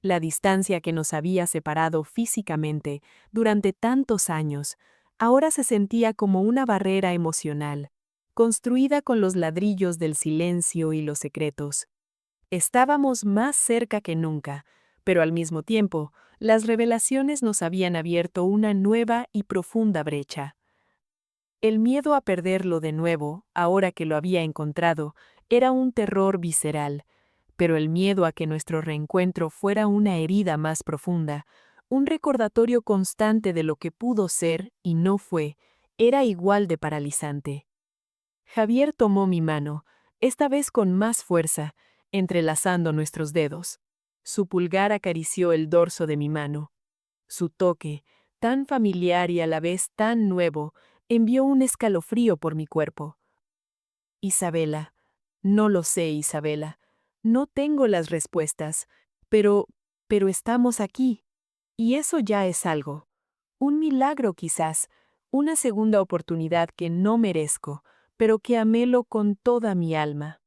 La distancia que nos había separado físicamente durante tantos años, ahora se sentía como una barrera emocional, construida con los ladrillos del silencio y los secretos. Estábamos más cerca que nunca, pero al mismo tiempo, las revelaciones nos habían abierto una nueva y profunda brecha. El miedo a perderlo de nuevo, ahora que lo había encontrado, era un terror visceral, pero el miedo a que nuestro reencuentro fuera una herida más profunda, un recordatorio constante de lo que pudo ser y no fue, era igual de paralizante. Javier tomó mi mano, esta vez con más fuerza, entrelazando nuestros dedos. Su pulgar acarició el dorso de mi mano. Su toque, tan familiar y a la vez tan nuevo, envió un escalofrío por mi cuerpo. Isabela. No lo sé, Isabela. No tengo las respuestas, pero estamos aquí. Y eso ya es algo. Un milagro quizás, una segunda oportunidad que no merezco, pero que anhelo con toda mi alma.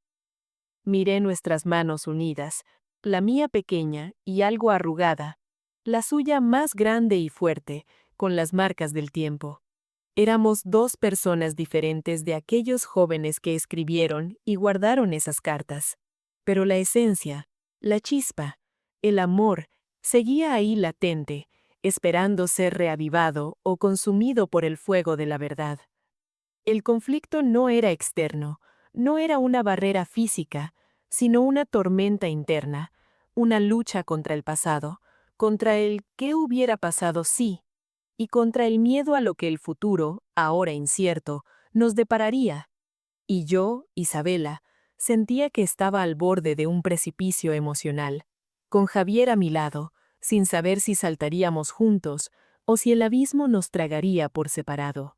Miré nuestras manos unidas, la mía pequeña y algo arrugada, la suya más grande y fuerte, con las marcas del tiempo. Éramos dos personas diferentes de aquellos jóvenes que escribieron y guardaron esas cartas. Pero la esencia, la chispa, el amor, seguía ahí latente, esperando ser reavivado o consumido por el fuego de la verdad. El conflicto no era externo, no era una barrera física, sino una tormenta interna, una lucha contra el pasado, contra el ¿qué hubiera pasado si? Y contra el miedo a lo que el futuro, ahora incierto, nos depararía. Y yo, Isabela, sentía que estaba al borde de un precipicio emocional, con Javier a mi lado, sin saber si saltaríamos juntos o si el abismo nos tragaría por separado.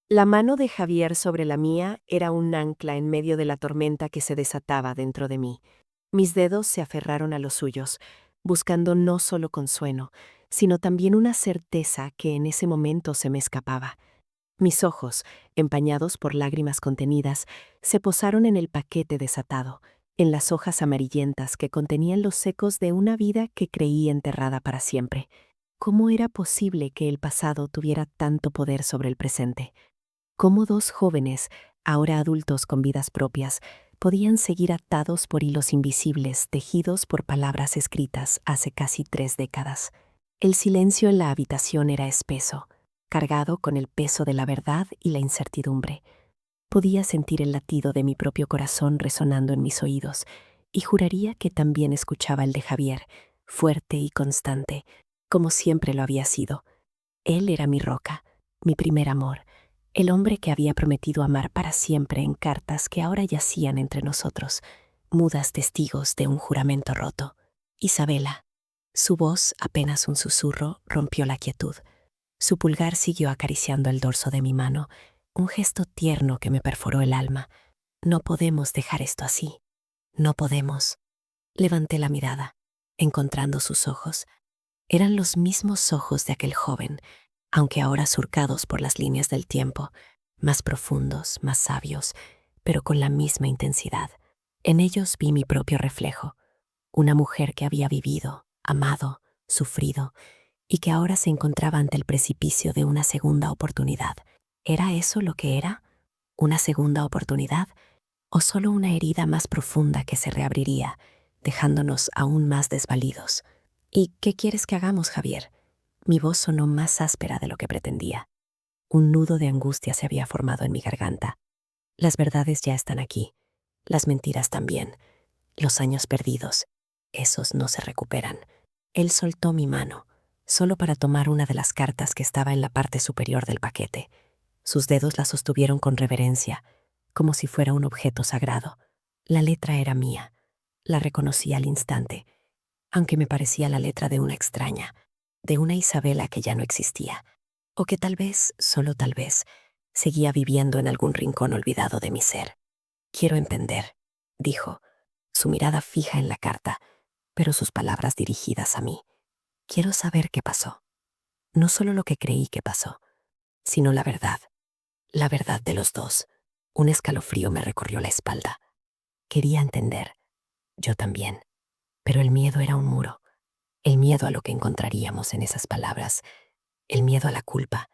La mano de Javier sobre la mía era un ancla en medio de la tormenta que se desataba dentro de mí. Mis dedos se aferraron a los suyos, buscando no solo consuelo, sino también una certeza que en ese momento se me escapaba. Mis ojos, empañados por lágrimas contenidas, se posaron en el paquete desatado, en las hojas amarillentas que contenían los ecos de una vida que creí enterrada para siempre. ¿Cómo era posible que el pasado tuviera tanto poder sobre el presente? ¿Cómo dos jóvenes, ahora adultos con vidas propias, podían seguir atados por hilos invisibles tejidos por palabras escritas hace casi 3 décadas? El silencio en la habitación era espeso, cargado con el peso de la verdad y la incertidumbre. Podía sentir el latido de mi propio corazón resonando en mis oídos, y juraría que también escuchaba el de Javier, fuerte y constante, como siempre lo había sido. Él era mi roca, mi primer amor, El hombre que había prometido amar para siempre en cartas que ahora yacían entre nosotros, mudas testigos de un juramento roto. Isabela. Su voz, apenas un susurro, rompió la quietud. Su pulgar siguió acariciando el dorso de mi mano, un gesto tierno que me perforó el alma. No podemos dejar esto así. No podemos. Levanté la mirada, encontrando sus ojos. Eran los mismos ojos de aquel joven, aunque ahora surcados por las líneas del tiempo, más profundos, más sabios, pero con la misma intensidad. En ellos vi mi propio reflejo, una mujer que había vivido, amado, sufrido, y que ahora se encontraba ante el precipicio de una segunda oportunidad. ¿Era eso lo que era? ¿Una segunda oportunidad? ¿O solo una herida más profunda que se reabriría, dejándonos aún más desvalidos? ¿Y qué quieres que hagamos, Javier? Mi voz sonó más áspera de lo que pretendía. Un nudo de angustia se había formado en mi garganta. Las verdades ya están aquí, las mentiras también, los años perdidos, esos no se recuperan. Él soltó mi mano, solo para tomar una de las cartas que estaba en la parte superior del paquete. Sus dedos la sostuvieron con reverencia, como si fuera un objeto sagrado. La letra era mía. La reconocí al instante, aunque me parecía la letra de una extraña, de una Isabela que ya no existía, o que tal vez, solo tal vez, seguía viviendo en algún rincón olvidado de mi ser. Quiero entender, dijo, su mirada fija en la carta, pero sus palabras dirigidas a mí. Quiero saber qué pasó. No solo lo que creí que pasó, sino la verdad de los dos. Un escalofrío me recorrió la espalda. Quería entender. Yo también. Pero el miedo era un muro. El miedo a lo que encontraríamos en esas palabras. El miedo a la culpa.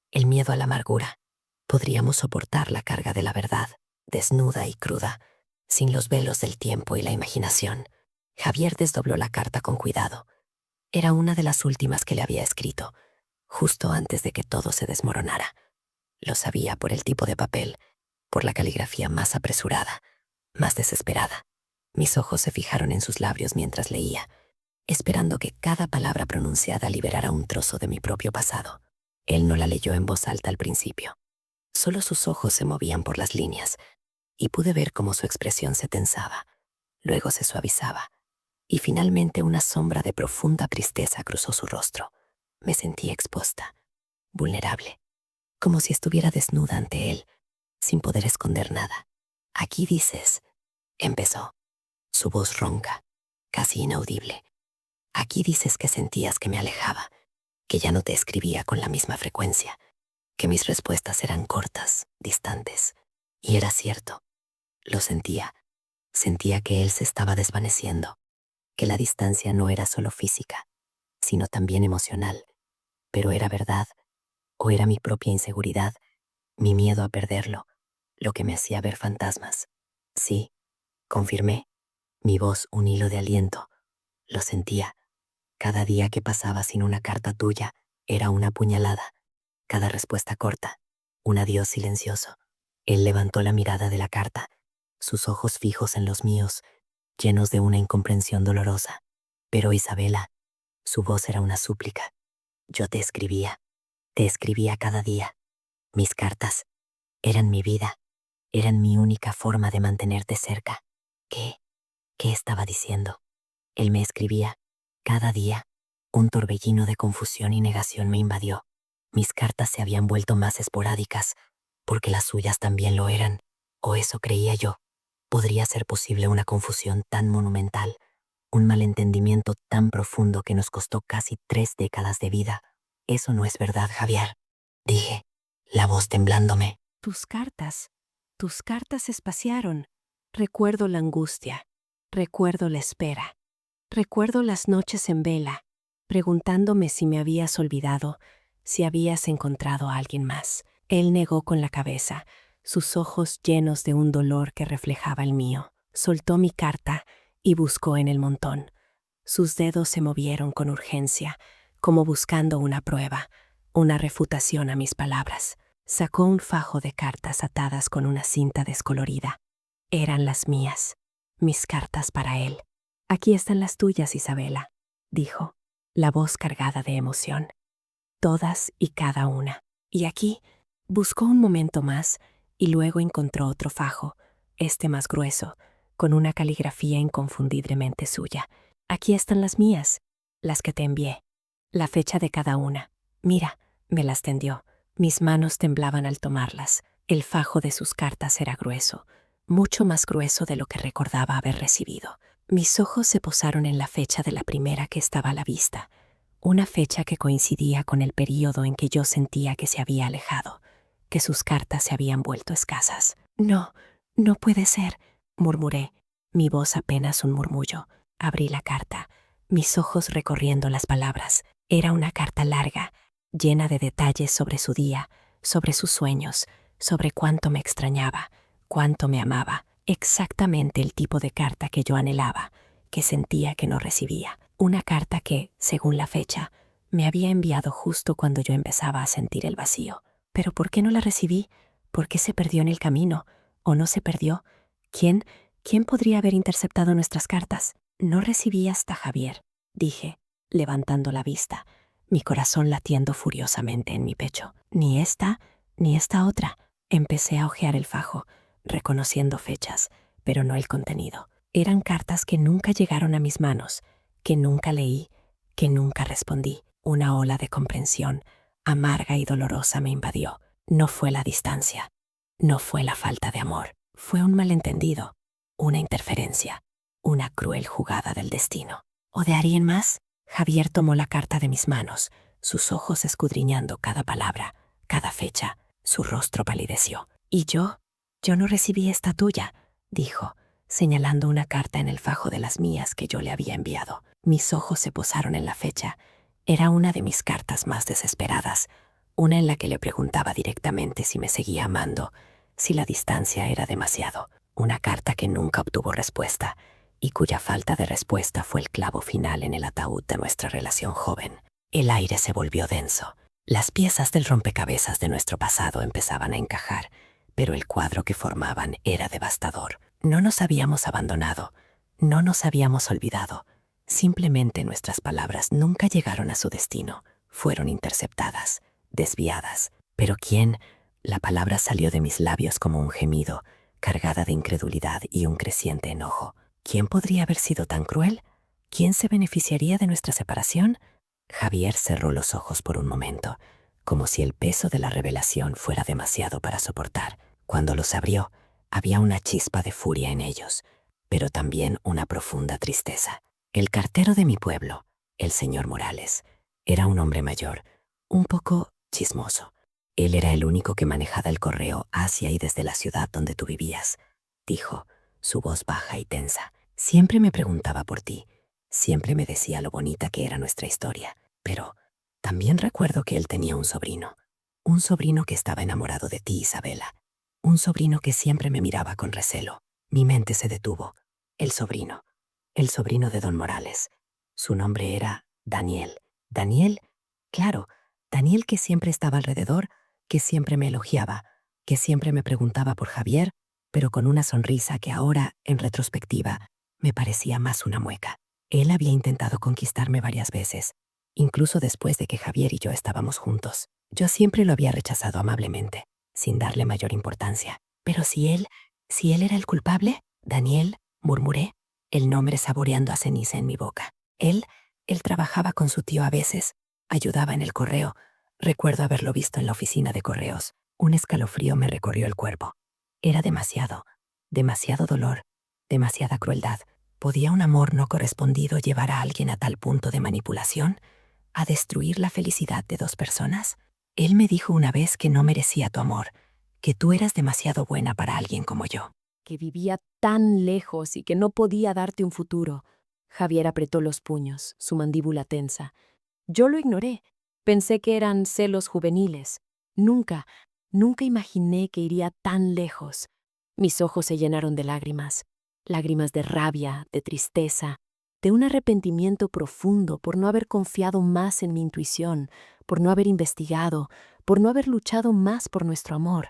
El miedo a la amargura. Podríamos soportar la carga de la verdad, desnuda y cruda, sin los velos del tiempo y la imaginación. Javier desdobló la carta con cuidado. Era una de las últimas que le había escrito, justo antes de que todo se desmoronara. Lo sabía por el tipo de papel, por la caligrafía más apresurada, más desesperada. Mis ojos se fijaron en sus labios mientras leía, esperando que cada palabra pronunciada liberara un trozo de mi propio pasado. Él no la leyó en voz alta al principio. Solo sus ojos se movían por las líneas, y pude ver cómo su expresión se tensaba, luego se suavizaba, y finalmente una sombra de profunda tristeza cruzó su rostro. Me sentí expuesta, vulnerable, como si estuviera desnuda ante él, sin poder esconder nada. Aquí dices, empezó, su voz ronca, casi inaudible. Aquí dices que sentías que me alejaba, que ya no te escribía con la misma frecuencia, que mis respuestas eran cortas, distantes. Y era cierto, lo sentía. Sentía que él se estaba desvaneciendo, que la distancia no era solo física, sino también emocional. Pero era verdad, o era mi propia inseguridad, mi miedo a perderlo, lo que me hacía ver fantasmas. Sí, confirmé, mi voz un hilo de aliento. Lo sentía. Cada día que pasaba sin una carta tuya era una puñalada. Cada respuesta corta, un adiós silencioso. Él levantó la mirada de la carta, sus ojos fijos en los míos, llenos de una incomprensión dolorosa. Pero Isabela, su voz era una súplica. Yo te escribía cada día. Mis cartas eran mi vida, eran mi única forma de mantenerte cerca. ¿Qué? ¿Qué estaba diciendo? Él me escribía cada día. Un torbellino de confusión y negación me invadió. Mis cartas se habían vuelto más esporádicas, porque las suyas también lo eran, o eso creía yo. ¿Podría ser posible una confusión tan monumental, un malentendimiento tan profundo que nos costó casi 3 décadas de vida? Eso no es verdad, Javier, dije, la voz temblándome. Tus cartas se espaciaron. Recuerdo la angustia, recuerdo la espera, recuerdo las noches en vela, preguntándome si me habías olvidado, si habías encontrado a alguien más. Él negó con la cabeza, sus ojos llenos de un dolor que reflejaba el mío. Soltó mi carta y buscó en el montón. Sus dedos se movieron con urgencia, como buscando una prueba, una refutación a mis palabras. Sacó un fajo de cartas atadas con una cinta descolorida. Eran las mías, mis cartas para él. Aquí están las tuyas, Isabela, dijo, la voz cargada de emoción. Todas y cada una. Y aquí, Buscó un momento más y luego encontró otro fajo, este más grueso, con una caligrafía inconfundiblemente suya. Aquí están las mías, las que te envié, la fecha de cada una. Mira, me las tendió. Mis manos temblaban al tomarlas. El fajo de sus cartas era grueso, mucho más grueso de lo que recordaba haber recibido. Mis ojos se posaron en la fecha de la primera que estaba a la vista, una fecha que coincidía con el período en que yo sentía que se había alejado, que sus cartas se habían vuelto escasas. No, no puede ser, murmuré, mi voz apenas un murmullo. Abrí la carta, mis ojos recorriendo las palabras. Era una carta larga, llena de detalles sobre su día, sobre sus sueños, sobre cuánto me extrañaba, cuánto me amaba, exactamente el tipo de carta que yo anhelaba, que sentía que no recibía. Una carta que, según la fecha, me había enviado justo cuando yo empezaba a sentir el vacío. Pero ¿por qué no la recibí? ¿Por qué se perdió en el camino? ¿O no se perdió? ¿Quién podría haber interceptado nuestras cartas? No recibí hasta Javier, dije, levantando la vista, mi corazón latiendo furiosamente en mi pecho. Ni esta, ni esta otra. Empecé a hojear el fajo, reconociendo fechas, pero no el contenido. Eran cartas que nunca llegaron a mis manos, que nunca leí, que nunca respondí. Una ola de comprensión, amarga y dolorosa, me invadió. No fue la distancia, no fue la falta de amor, fue un malentendido, una interferencia, una cruel jugada del destino. ¿O de alguien más? Javier tomó la carta de mis manos, sus ojos escudriñando cada palabra, cada fecha. Su rostro palideció. ¿Y yo? Yo no recibí esta tuya, dijo, señalando una carta en el fajo de las mías que yo le había enviado. Mis ojos se posaron en la fecha. Era una de mis cartas más desesperadas, una en la que le preguntaba directamente si me seguía amando, si la distancia era demasiado. Una carta que nunca obtuvo respuesta y cuya falta de respuesta fue el clavo final en el ataúd de nuestra relación joven. El aire se volvió denso. Las piezas del rompecabezas de nuestro pasado empezaban a encajar, pero el cuadro que formaban era devastador. No nos habíamos abandonado, no nos habíamos olvidado. Simplemente nuestras palabras nunca llegaron a su destino, fueron interceptadas, desviadas. ¿Pero quién? La palabra salió de mis labios como un gemido, cargada de incredulidad y un creciente enojo. ¿Quién podría haber sido tan cruel? ¿Quién se beneficiaría de nuestra separación? Javier cerró los ojos por un momento, como si el peso de la revelación fuera demasiado para soportar. Cuando los abrió, había una chispa de furia en ellos, pero también una profunda tristeza. El cartero de mi pueblo, el señor Morales, era un hombre mayor, un poco chismoso. Él era el único que manejaba el correo hacia y desde la ciudad donde tú vivías, dijo, su voz baja y tensa. Siempre me preguntaba por ti, siempre me decía lo bonita que era nuestra historia, pero también recuerdo que él tenía un sobrino que estaba enamorado de ti, Isabela, un sobrino que siempre me miraba con recelo. Mi mente se detuvo. El sobrino de don Morales. Su nombre era Daniel. Daniel, claro, Daniel, que siempre estaba alrededor, que siempre me elogiaba, que siempre me preguntaba por Javier, pero con una sonrisa que ahora, en retrospectiva, me parecía más una mueca. Él había intentado conquistarme varias veces, incluso después de que Javier y yo estábamos juntos. Yo siempre lo había rechazado amablemente, sin darle mayor importancia. Pero si él era el culpable, Daniel, murmuré, el nombre saboreando a ceniza en mi boca. Él trabajaba con su tío a veces, ayudaba en el correo. Recuerdo haberlo visto en la oficina de correos. Un escalofrío me recorrió el cuerpo. Era demasiado dolor, demasiada crueldad. ¿Podía un amor no correspondido llevar a alguien a tal punto de manipulación? ¿A destruir la felicidad de dos personas? Él me dijo una vez que no merecía tu amor, que tú eras demasiado buena para alguien como yo. Que vivía tan lejos y que no podía darte un futuro. Javier apretó los puños, su mandíbula tensa. Yo lo ignoré. Pensé que eran celos juveniles. Nunca imaginé que iría tan lejos. Mis ojos se llenaron de lágrimas, lágrimas de rabia, de tristeza, de un arrepentimiento profundo por no haber confiado más en mi intuición, por no haber investigado, por no haber luchado más por nuestro amor.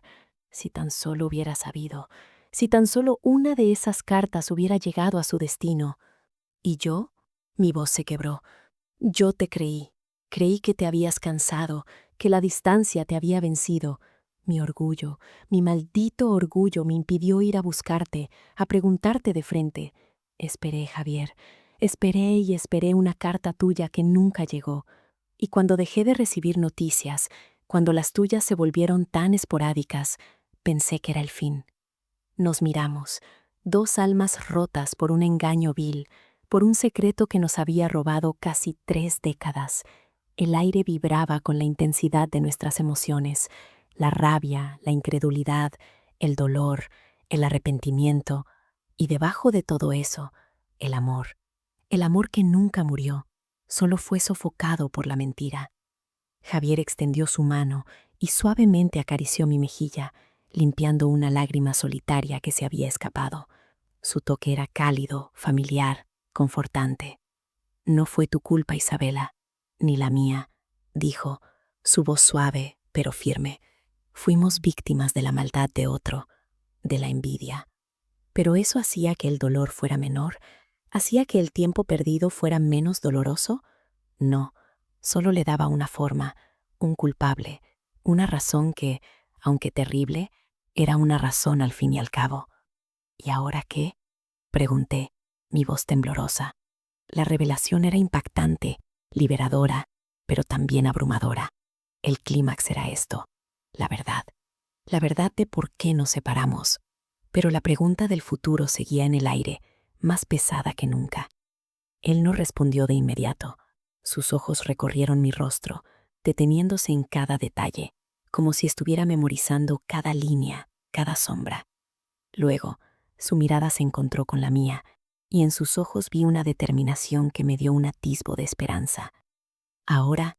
Si tan solo hubiera sabido, si tan solo una de esas cartas hubiera llegado a su destino. ¿Y yo? Mi voz se quebró. Yo te creí. Creí que te habías cansado, que la distancia te había vencido. Mi orgullo, mi maldito orgullo me impidió ir a buscarte, a preguntarte de frente. Esperé, Javier, esperé y esperé una carta tuya que nunca llegó. Y cuando dejé de recibir noticias, cuando las tuyas se volvieron tan esporádicas, pensé que era el fin. Nos miramos, dos almas rotas por un engaño vil, por un secreto que nos había robado casi 3 décadas. El aire vibraba con la intensidad de nuestras emociones, la rabia, la incredulidad, el dolor, el arrepentimiento, y debajo de todo eso, el amor que nunca murió, solo fue sofocado por la mentira. Javier extendió su mano y suavemente acarició mi mejilla, limpiando una lágrima solitaria que se había escapado. Su toque era cálido, familiar, confortante. No fue tu culpa, Isabela, ni la mía, dijo, su voz suave pero firme. Fuimos víctimas de la maldad de otro, de la envidia. Pero eso hacía que el dolor fuera menor, hacía que el tiempo perdido fuera menos doloroso. No, solo le daba una forma, un culpable, una razón que, aunque terrible, era una razón al fin y al cabo. ¿Y ahora qué? Pregunté, mi voz temblorosa. La revelación era impactante, liberadora, pero también abrumadora. El clímax era esto, la verdad de por qué nos separamos. Pero la pregunta del futuro seguía en el aire, más pesada que nunca. Él no respondió de inmediato. Sus ojos recorrieron mi rostro, deteniéndose en cada detalle, como si estuviera memorizando cada línea, cada sombra. Luego, su mirada se encontró con la mía, y en sus ojos vi una determinación que me dio un atisbo de esperanza. Ahora,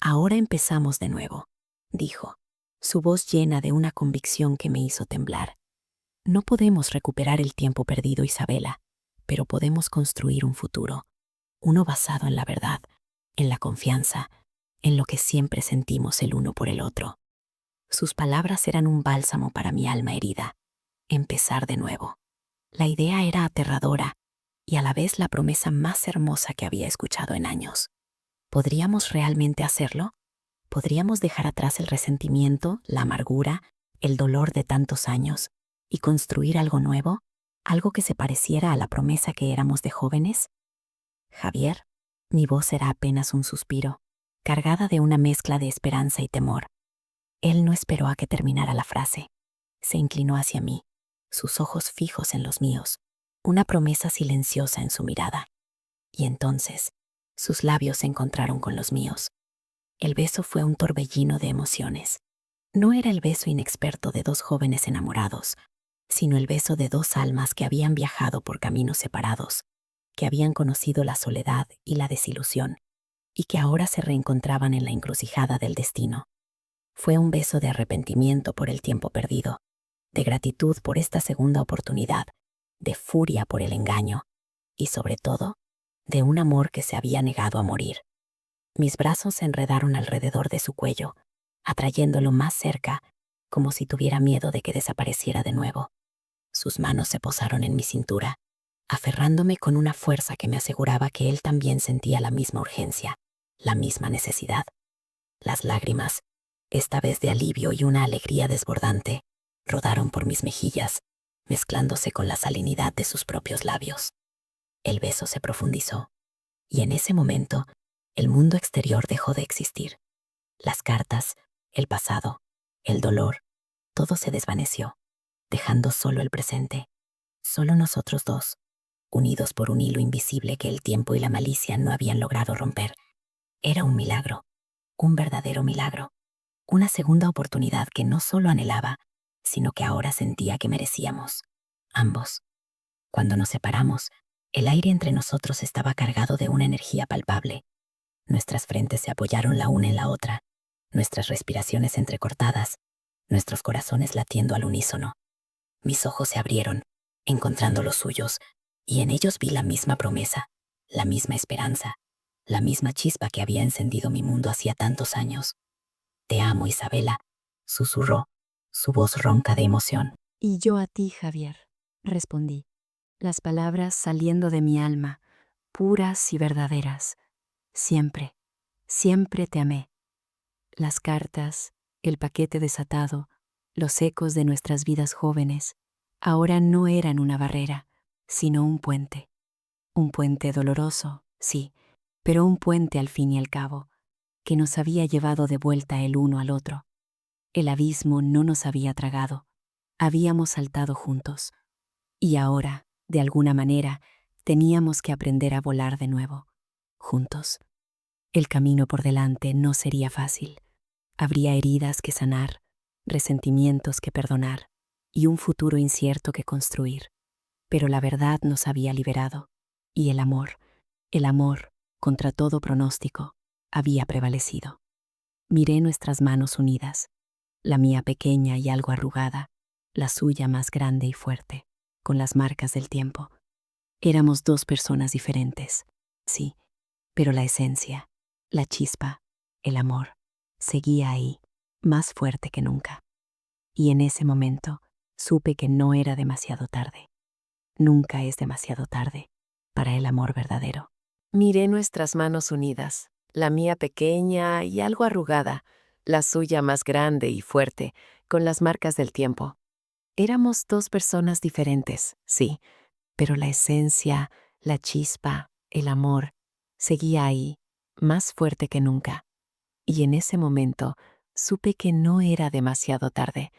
ahora empezamos de nuevo, dijo, su voz llena de una convicción que me hizo temblar. No podemos recuperar el tiempo perdido, Isabela, pero podemos construir un futuro, uno basado en la verdad, en la confianza, en lo que siempre sentimos el uno por el otro. Sus palabras eran un bálsamo para mi alma herida. Empezar de nuevo. La idea era aterradora y a la vez la promesa más hermosa que había escuchado en años. ¿Podríamos realmente hacerlo? ¿Podríamos dejar atrás el resentimiento, la amargura, el dolor de tantos años y construir algo nuevo, algo que se pareciera a la promesa que éramos de jóvenes? Javier, mi voz era apenas un suspiro, cargada de una mezcla de esperanza y temor. Él no esperó a que terminara la frase. Se inclinó hacia mí, sus ojos fijos en los míos, una promesa silenciosa en su mirada. Y entonces, sus labios se encontraron con los míos. El beso fue un torbellino de emociones. No era el beso inexperto de dos jóvenes enamorados, sino el beso de dos almas que habían viajado por caminos separados, que habían conocido la soledad y la desilusión, y que ahora se reencontraban en la encrucijada del destino. Fue un beso de arrepentimiento por el tiempo perdido, de gratitud por esta segunda oportunidad, de furia por el engaño, y sobre todo, de un amor que se había negado a morir. Mis brazos se enredaron alrededor de su cuello, atrayéndolo más cerca, como si tuviera miedo de que desapareciera de nuevo. Sus manos se posaron en mi cintura, aferrándome con una fuerza que me aseguraba que él también sentía la misma urgencia, la misma necesidad. Las lágrimas, esta vez de alivio y una alegría desbordante, rodaron por mis mejillas, mezclándose con la salinidad de sus propios labios. El beso se profundizó, y en ese momento, el mundo exterior dejó de existir. Las cartas, el pasado, el dolor, todo se desvaneció, dejando solo el presente, solo nosotros dos, unidos por un hilo invisible que el tiempo y la malicia no habían logrado romper. Era un milagro, un verdadero milagro, una segunda oportunidad que no solo anhelaba, sino que ahora sentía que merecíamos, ambos. Cuando nos separamos, el aire entre nosotros estaba cargado de una energía palpable. Nuestras frentes se apoyaron la una en la otra, nuestras respiraciones entrecortadas, nuestros corazones latiendo al unísono. Mis ojos se abrieron, encontrando los suyos, y en ellos vi la misma promesa, la misma esperanza, la misma chispa que había encendido mi mundo hacía tantos años. Te amo, Isabela, susurró, su voz ronca de emoción. Y yo a ti, Javier, respondí, las palabras saliendo de mi alma, puras y verdaderas. Siempre, siempre te amé. Las cartas, el paquete desatado, Los ecos de nuestras vidas jóvenes ahora no eran una barrera, sino un puente. Un puente doloroso, sí, pero un puente al fin y al cabo, que nos había llevado de vuelta el uno al otro. El abismo no nos había tragado, habíamos saltado juntos. Y ahora, de alguna manera, teníamos que aprender a volar de nuevo, juntos. El camino por delante no sería fácil. Habría heridas que sanar, resentimientos que perdonar y un futuro incierto que construir. Pero la verdad nos había liberado, y el amor, contra todo pronóstico, había prevalecido. Miré nuestras manos unidas, la mía pequeña y algo arrugada, la suya más grande y fuerte, con las marcas del tiempo. Éramos dos personas diferentes, sí, pero la esencia, la chispa, el amor, seguía ahí, más fuerte que nunca. Y en ese momento supe que no era demasiado tarde. Nunca es demasiado tarde para el amor verdadero. Miré nuestras manos unidas, la mía pequeña y algo arrugada, la suya más grande y fuerte, con las marcas del tiempo. Éramos dos personas diferentes, sí, pero la esencia, la chispa, el amor, seguía ahí, más fuerte que nunca. Y en ese momento supe que no era demasiado tarde.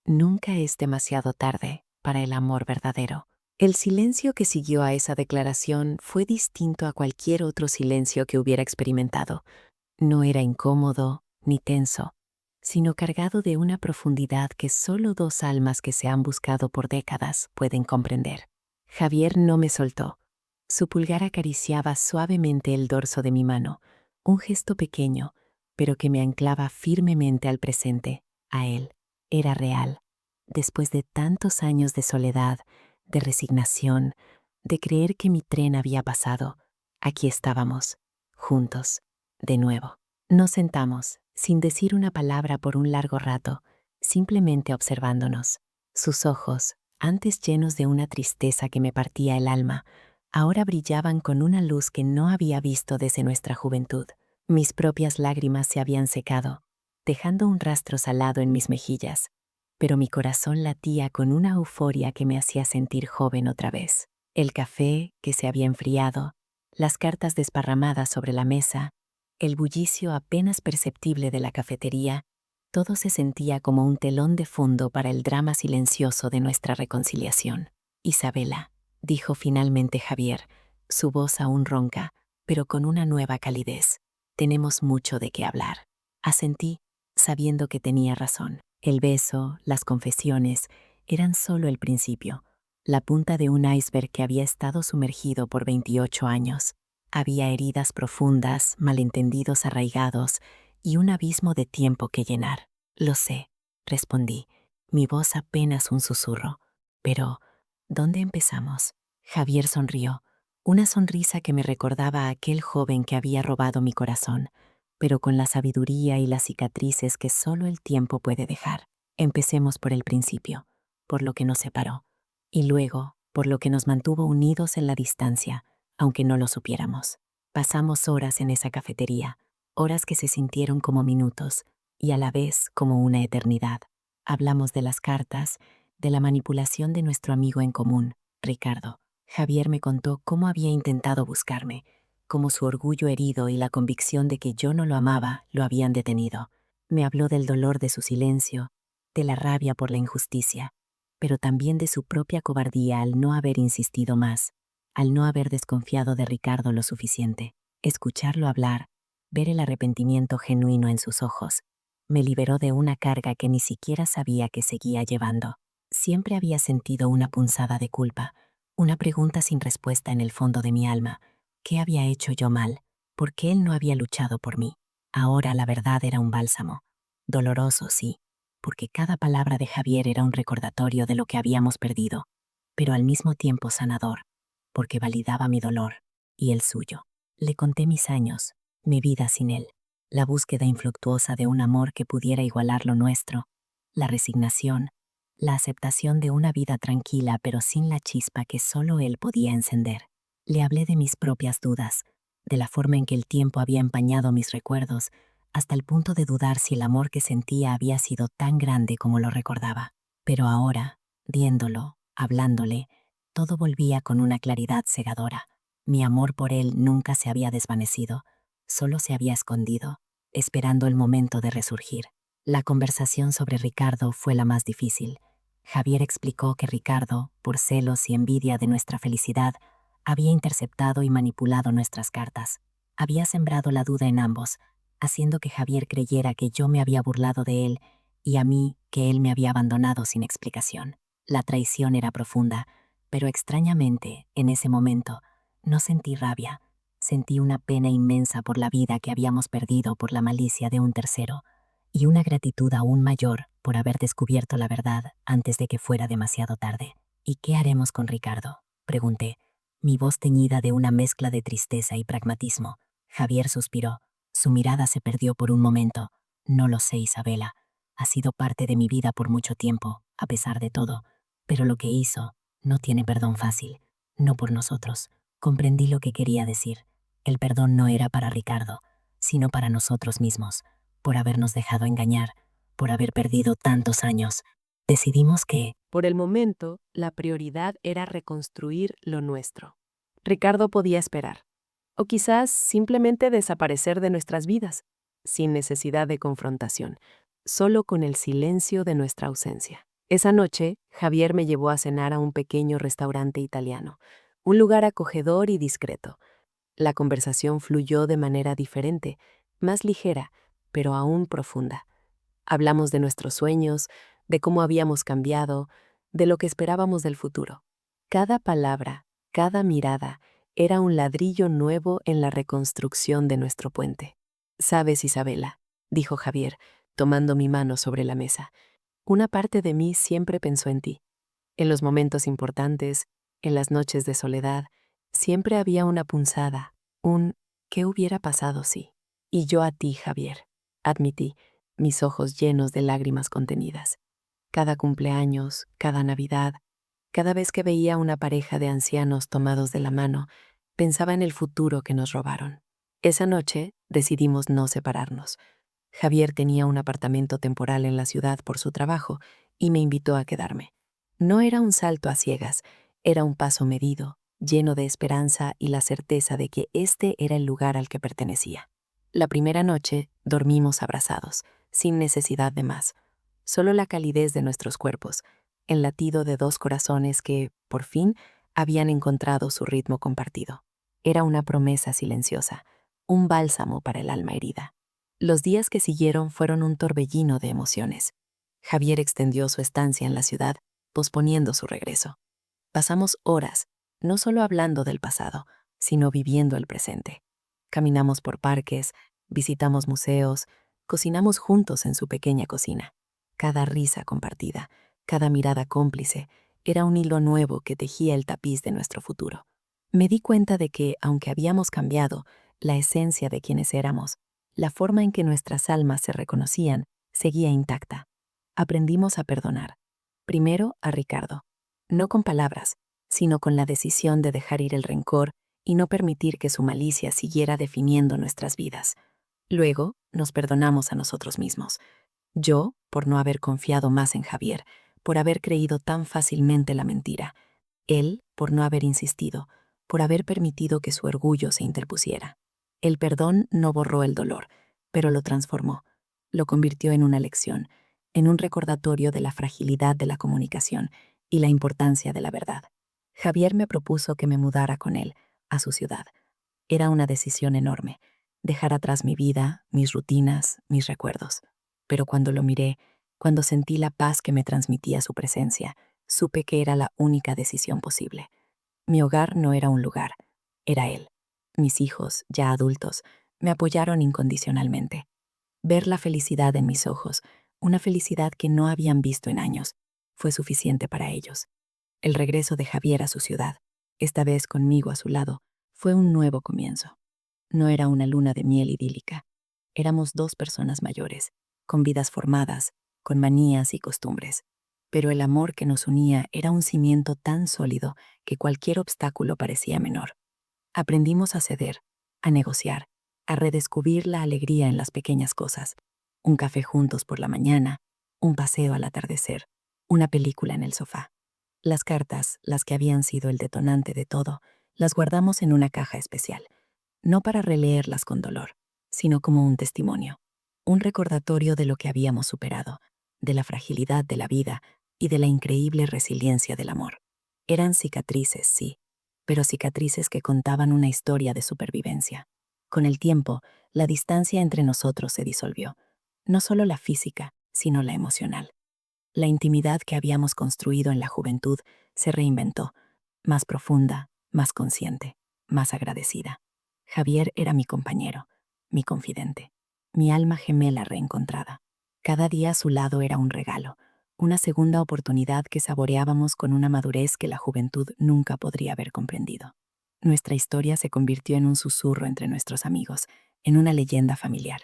Nunca es demasiado tarde para el amor verdadero. El silencio que siguió a esa declaración fue distinto a cualquier otro silencio que hubiera experimentado. No era incómodo ni tenso, sino cargado de una profundidad que solo dos almas que se han buscado por décadas pueden comprender. Javier no me soltó. Su pulgar acariciaba suavemente el dorso de mi mano, un gesto pequeño, pero que me anclaba firmemente al presente, a él. Era real. Después de tantos años de soledad, de resignación, de creer que mi tren había pasado, aquí estábamos, juntos, de nuevo. Nos sentamos, sin decir una palabra por un largo rato, simplemente observándonos. Sus ojos, antes llenos de una tristeza que me partía el alma, ahora brillaban con una luz que no había visto desde nuestra juventud. Mis propias lágrimas se habían secado, dejando un rastro salado en mis mejillas, pero mi corazón latía con una euforia que me hacía sentir joven otra vez. El café, que se había enfriado, las cartas desparramadas sobre la mesa, el bullicio apenas perceptible de la cafetería, todo se sentía como un telón de fondo para el drama silencioso de nuestra reconciliación. Isabela, dijo finalmente Javier, su voz aún ronca, pero con una nueva calidez. Tenemos mucho de qué hablar. Asentí, sabiendo que tenía razón. El beso, las confesiones, eran solo el principio, la punta de un iceberg que había estado sumergido por 28 años. Había heridas profundas, malentendidos arraigados y un abismo de tiempo que llenar. Lo sé, respondí, mi voz apenas un susurro. Pero, ¿dónde empezamos? Javier sonrió, una sonrisa que me recordaba a aquel joven que había robado mi corazón, pero con la sabiduría y las cicatrices que solo el tiempo puede dejar. Empecemos por el principio, por lo que nos separó, y luego por lo que nos mantuvo unidos en la distancia, aunque no lo supiéramos. Pasamos horas en esa cafetería, horas que se sintieron como minutos y a la vez como una eternidad. Hablamos de las cartas, de la manipulación de nuestro amigo en común, Ricardo. Javier me contó cómo había intentado buscarme, cómo su orgullo herido y la convicción de que yo no lo amaba lo habían detenido. Me habló del dolor de su silencio, de la rabia por la injusticia, pero también de su propia cobardía al no haber insistido más, al no haber desconfiado de Ricardo lo suficiente. Escucharlo hablar, ver el arrepentimiento genuino en sus ojos, me liberó de una carga que ni siquiera sabía que seguía llevando. Siempre había sentido una punzada de culpa, una pregunta sin respuesta en el fondo de mi alma. ¿Qué había hecho yo mal? ¿Por qué él no había luchado por mí? Ahora la verdad era un bálsamo. Doloroso, sí, porque cada palabra de Javier era un recordatorio de lo que habíamos perdido, pero al mismo tiempo sanador, porque validaba mi dolor y el suyo. Le conté mis años, mi vida sin él, la búsqueda infructuosa de un amor que pudiera igualar lo nuestro, la resignación, la aceptación de una vida tranquila pero sin la chispa que solo él podía encender. Le hablé de mis propias dudas, de la forma en que el tiempo había empañado mis recuerdos, hasta el punto de dudar si el amor que sentía había sido tan grande como lo recordaba. Pero ahora, viéndolo, hablándole, todo volvía con una claridad cegadora. Mi amor por él nunca se había desvanecido, solo se había escondido, esperando el momento de resurgir. La conversación sobre Ricardo fue la más difícil. Javier explicó que Ricardo, por celos y envidia de nuestra felicidad, había interceptado y manipulado nuestras cartas. Había sembrado la duda en ambos, haciendo que Javier creyera que yo me había burlado de él y a mí que él me había abandonado sin explicación. La traición era profunda, pero extrañamente, en ese momento, no sentí rabia. Sentí una pena inmensa por la vida que habíamos perdido por la malicia de un tercero, y una gratitud aún mayor por haber descubierto la verdad antes de que fuera demasiado tarde. ¿Y qué haremos con Ricardo?, pregunté, mi voz teñida de una mezcla de tristeza y pragmatismo. Javier suspiró. Su mirada se perdió por un momento. No lo sé, Isabela. Ha sido parte de mi vida por mucho tiempo, a pesar de todo. Pero lo que hizo no tiene perdón fácil. No por nosotros. Comprendí lo que quería decir. El perdón no era para Ricardo, sino para nosotros mismos, por habernos dejado engañar, por haber perdido tantos años. Decidimos que, Por el momento, la prioridad era reconstruir lo nuestro. Ricardo podía esperar, o quizás simplemente desaparecer de nuestras vidas, sin necesidad de confrontación, solo con el silencio de nuestra ausencia. Esa noche, Javier me llevó a cenar a un pequeño restaurante italiano, un lugar acogedor y discreto. La conversación fluyó de manera diferente, más ligera, pero aún profunda. Hablamos de nuestros sueños, de cómo habíamos cambiado, de lo que esperábamos del futuro. Cada palabra, cada mirada, era un ladrillo nuevo en la reconstrucción de nuestro puente. Sabes, Isabela, dijo Javier, tomando mi mano sobre la mesa, una parte de mí siempre pensó en ti. En los momentos importantes, en las noches de soledad, siempre había una punzada, un ¿qué hubiera pasado si? Y yo a ti, Javier, admití, mis ojos llenos de lágrimas contenidas. Cada cumpleaños, cada Navidad, cada vez que veía a una pareja de ancianos tomados de la mano, pensaba en el futuro que nos robaron. Esa noche decidimos no separarnos. Javier tenía un apartamento temporal en la ciudad por su trabajo y me invitó a quedarme. No era un salto a ciegas, era un paso medido, lleno de esperanza y la certeza de que este era el lugar al que pertenecía. La primera noche dormimos abrazados, sin necesidad de más, solo la calidez de nuestros cuerpos, el latido de dos corazones que, por fin, habían encontrado su ritmo compartido. Era una promesa silenciosa, un bálsamo para el alma herida. Los días que siguieron fueron un torbellino de emociones. Javier extendió su estancia en la ciudad, posponiendo su regreso. Pasamos horas, no solo hablando del pasado, sino viviendo el presente. Caminamos por parques, visitamos museos, cocinamos juntos en su pequeña cocina. Cada risa compartida, cada mirada cómplice, era un hilo nuevo que tejía el tapiz de nuestro futuro. Me di cuenta de que, aunque habíamos cambiado, la esencia de quienes éramos, la forma en que nuestras almas se reconocían, seguía intacta. Aprendimos a perdonar. Primero a Ricardo, no con palabras, sino con la decisión de dejar ir el rencor y no permitir que su malicia siguiera definiendo nuestras vidas. Luego nos perdonamos a nosotros mismos. Yo, por no haber confiado más en Javier, por haber creído tan fácilmente la mentira. Él, por no haber insistido, por haber permitido que su orgullo se interpusiera. El perdón no borró el dolor, pero lo transformó. Lo convirtió en una lección, en un recordatorio de la fragilidad de la comunicación y la importancia de la verdad. Javier me propuso que me mudara con él, a su ciudad. Era una decisión enorme, dejar atrás mi vida, mis rutinas, mis recuerdos. Pero cuando lo miré, cuando sentí la paz que me transmitía su presencia, supe que era la única decisión posible. Mi hogar no era un lugar, era él. Mis hijos, ya adultos, me apoyaron incondicionalmente. Ver la felicidad en mis ojos, una felicidad que no habían visto en años, fue suficiente para ellos. El regreso de Javier a su ciudad, esta vez conmigo a su lado, fue un nuevo comienzo. No era una luna de miel idílica. Éramos dos personas mayores, con vidas formadas, con manías y costumbres. Pero el amor que nos unía era un cimiento tan sólido que cualquier obstáculo parecía menor. Aprendimos a ceder, a negociar, a redescubrir la alegría en las pequeñas cosas. Un café juntos por la mañana, un paseo al atardecer, una película en el sofá. Las cartas, las que habían sido el detonante de todo, las guardamos en una caja especial, no para releerlas con dolor, sino como un testimonio, un recordatorio de lo que habíamos superado, de la fragilidad de la vida y de la increíble resiliencia del amor. Eran cicatrices, sí, pero cicatrices que contaban una historia de supervivencia. Con el tiempo, la distancia entre nosotros se disolvió, no solo la física, sino la emocional. La intimidad que habíamos construido en la juventud se reinventó, más profunda, más consciente, más agradecida. Javier era mi compañero, mi confidente, mi alma gemela reencontrada. Cada día a su lado era un regalo, una segunda oportunidad que saboreábamos con una madurez que la juventud nunca podría haber comprendido. Nuestra historia se convirtió en un susurro entre nuestros amigos, en una leyenda familiar.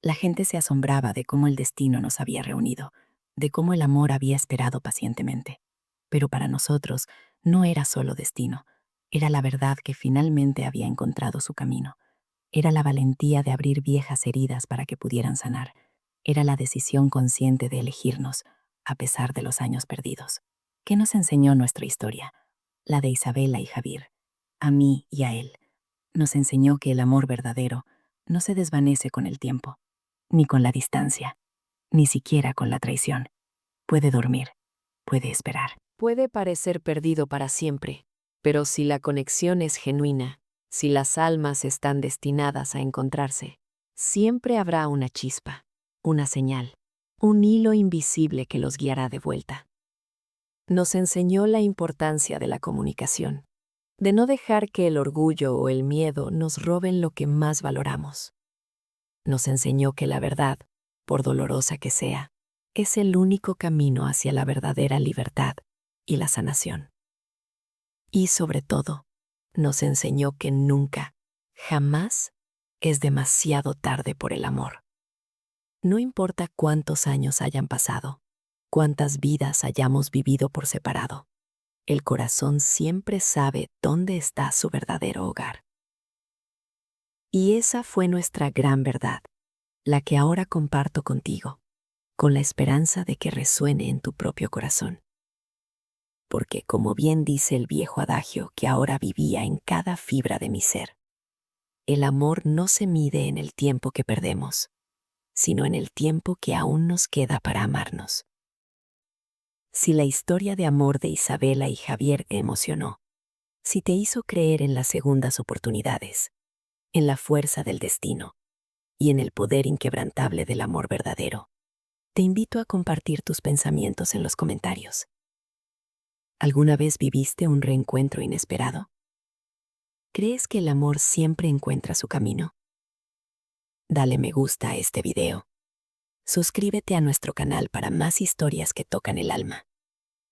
La gente se asombraba de cómo el destino nos había reunido, de cómo el amor había esperado pacientemente. Pero para nosotros no era solo destino, era la verdad que finalmente había encontrado su camino. Era la valentía de abrir viejas heridas para que pudieran sanar. Era la decisión consciente de elegirnos, a pesar de los años perdidos. ¿Qué nos enseñó nuestra historia? La de Isabela y Javier, a mí y a él. Nos enseñó que el amor verdadero no se desvanece con el tiempo, ni con la distancia, ni siquiera con la traición. Puede dormir, puede esperar. Puede parecer perdido para siempre, pero si la conexión es genuina, si las almas están destinadas a encontrarse, siempre habrá una chispa, una señal, un hilo invisible que los guiará de vuelta. Nos enseñó la importancia de la comunicación, de no dejar que el orgullo o el miedo nos roben lo que más valoramos. Nos enseñó que la verdad, por dolorosa que sea, es el único camino hacia la verdadera libertad y la sanación. Y sobre todo, nos enseñó que nunca, jamás, es demasiado tarde por el amor. No importa cuántos años hayan pasado, cuántas vidas hayamos vivido por separado, el corazón siempre sabe dónde está su verdadero hogar. Y esa fue nuestra gran verdad, la que ahora comparto contigo, con la esperanza de que resuene en tu propio corazón. Porque, como bien dice el viejo adagio que ahora vivía en cada fibra de mi ser, el amor no se mide en el tiempo que perdemos, sino en el tiempo que aún nos queda para amarnos. Si la historia de amor de Isabela y Javier te emocionó, si te hizo creer en las segundas oportunidades, en la fuerza del destino y en el poder inquebrantable del amor verdadero, te invito a compartir tus pensamientos en los comentarios. ¿Alguna vez viviste un reencuentro inesperado? ¿Crees que el amor siempre encuentra su camino? Dale me gusta a este video. Suscríbete a nuestro canal para más historias que tocan el alma.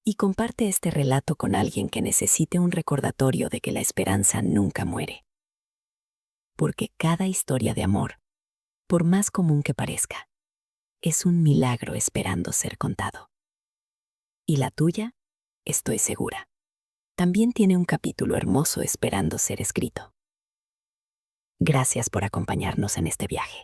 Y comparte este relato con alguien que necesite un recordatorio de que la esperanza nunca muere. Porque cada historia de amor, por más común que parezca, es un milagro esperando ser contado. Y la tuya, estoy segura, también tiene un capítulo hermoso esperando ser escrito. Gracias por acompañarnos en este viaje.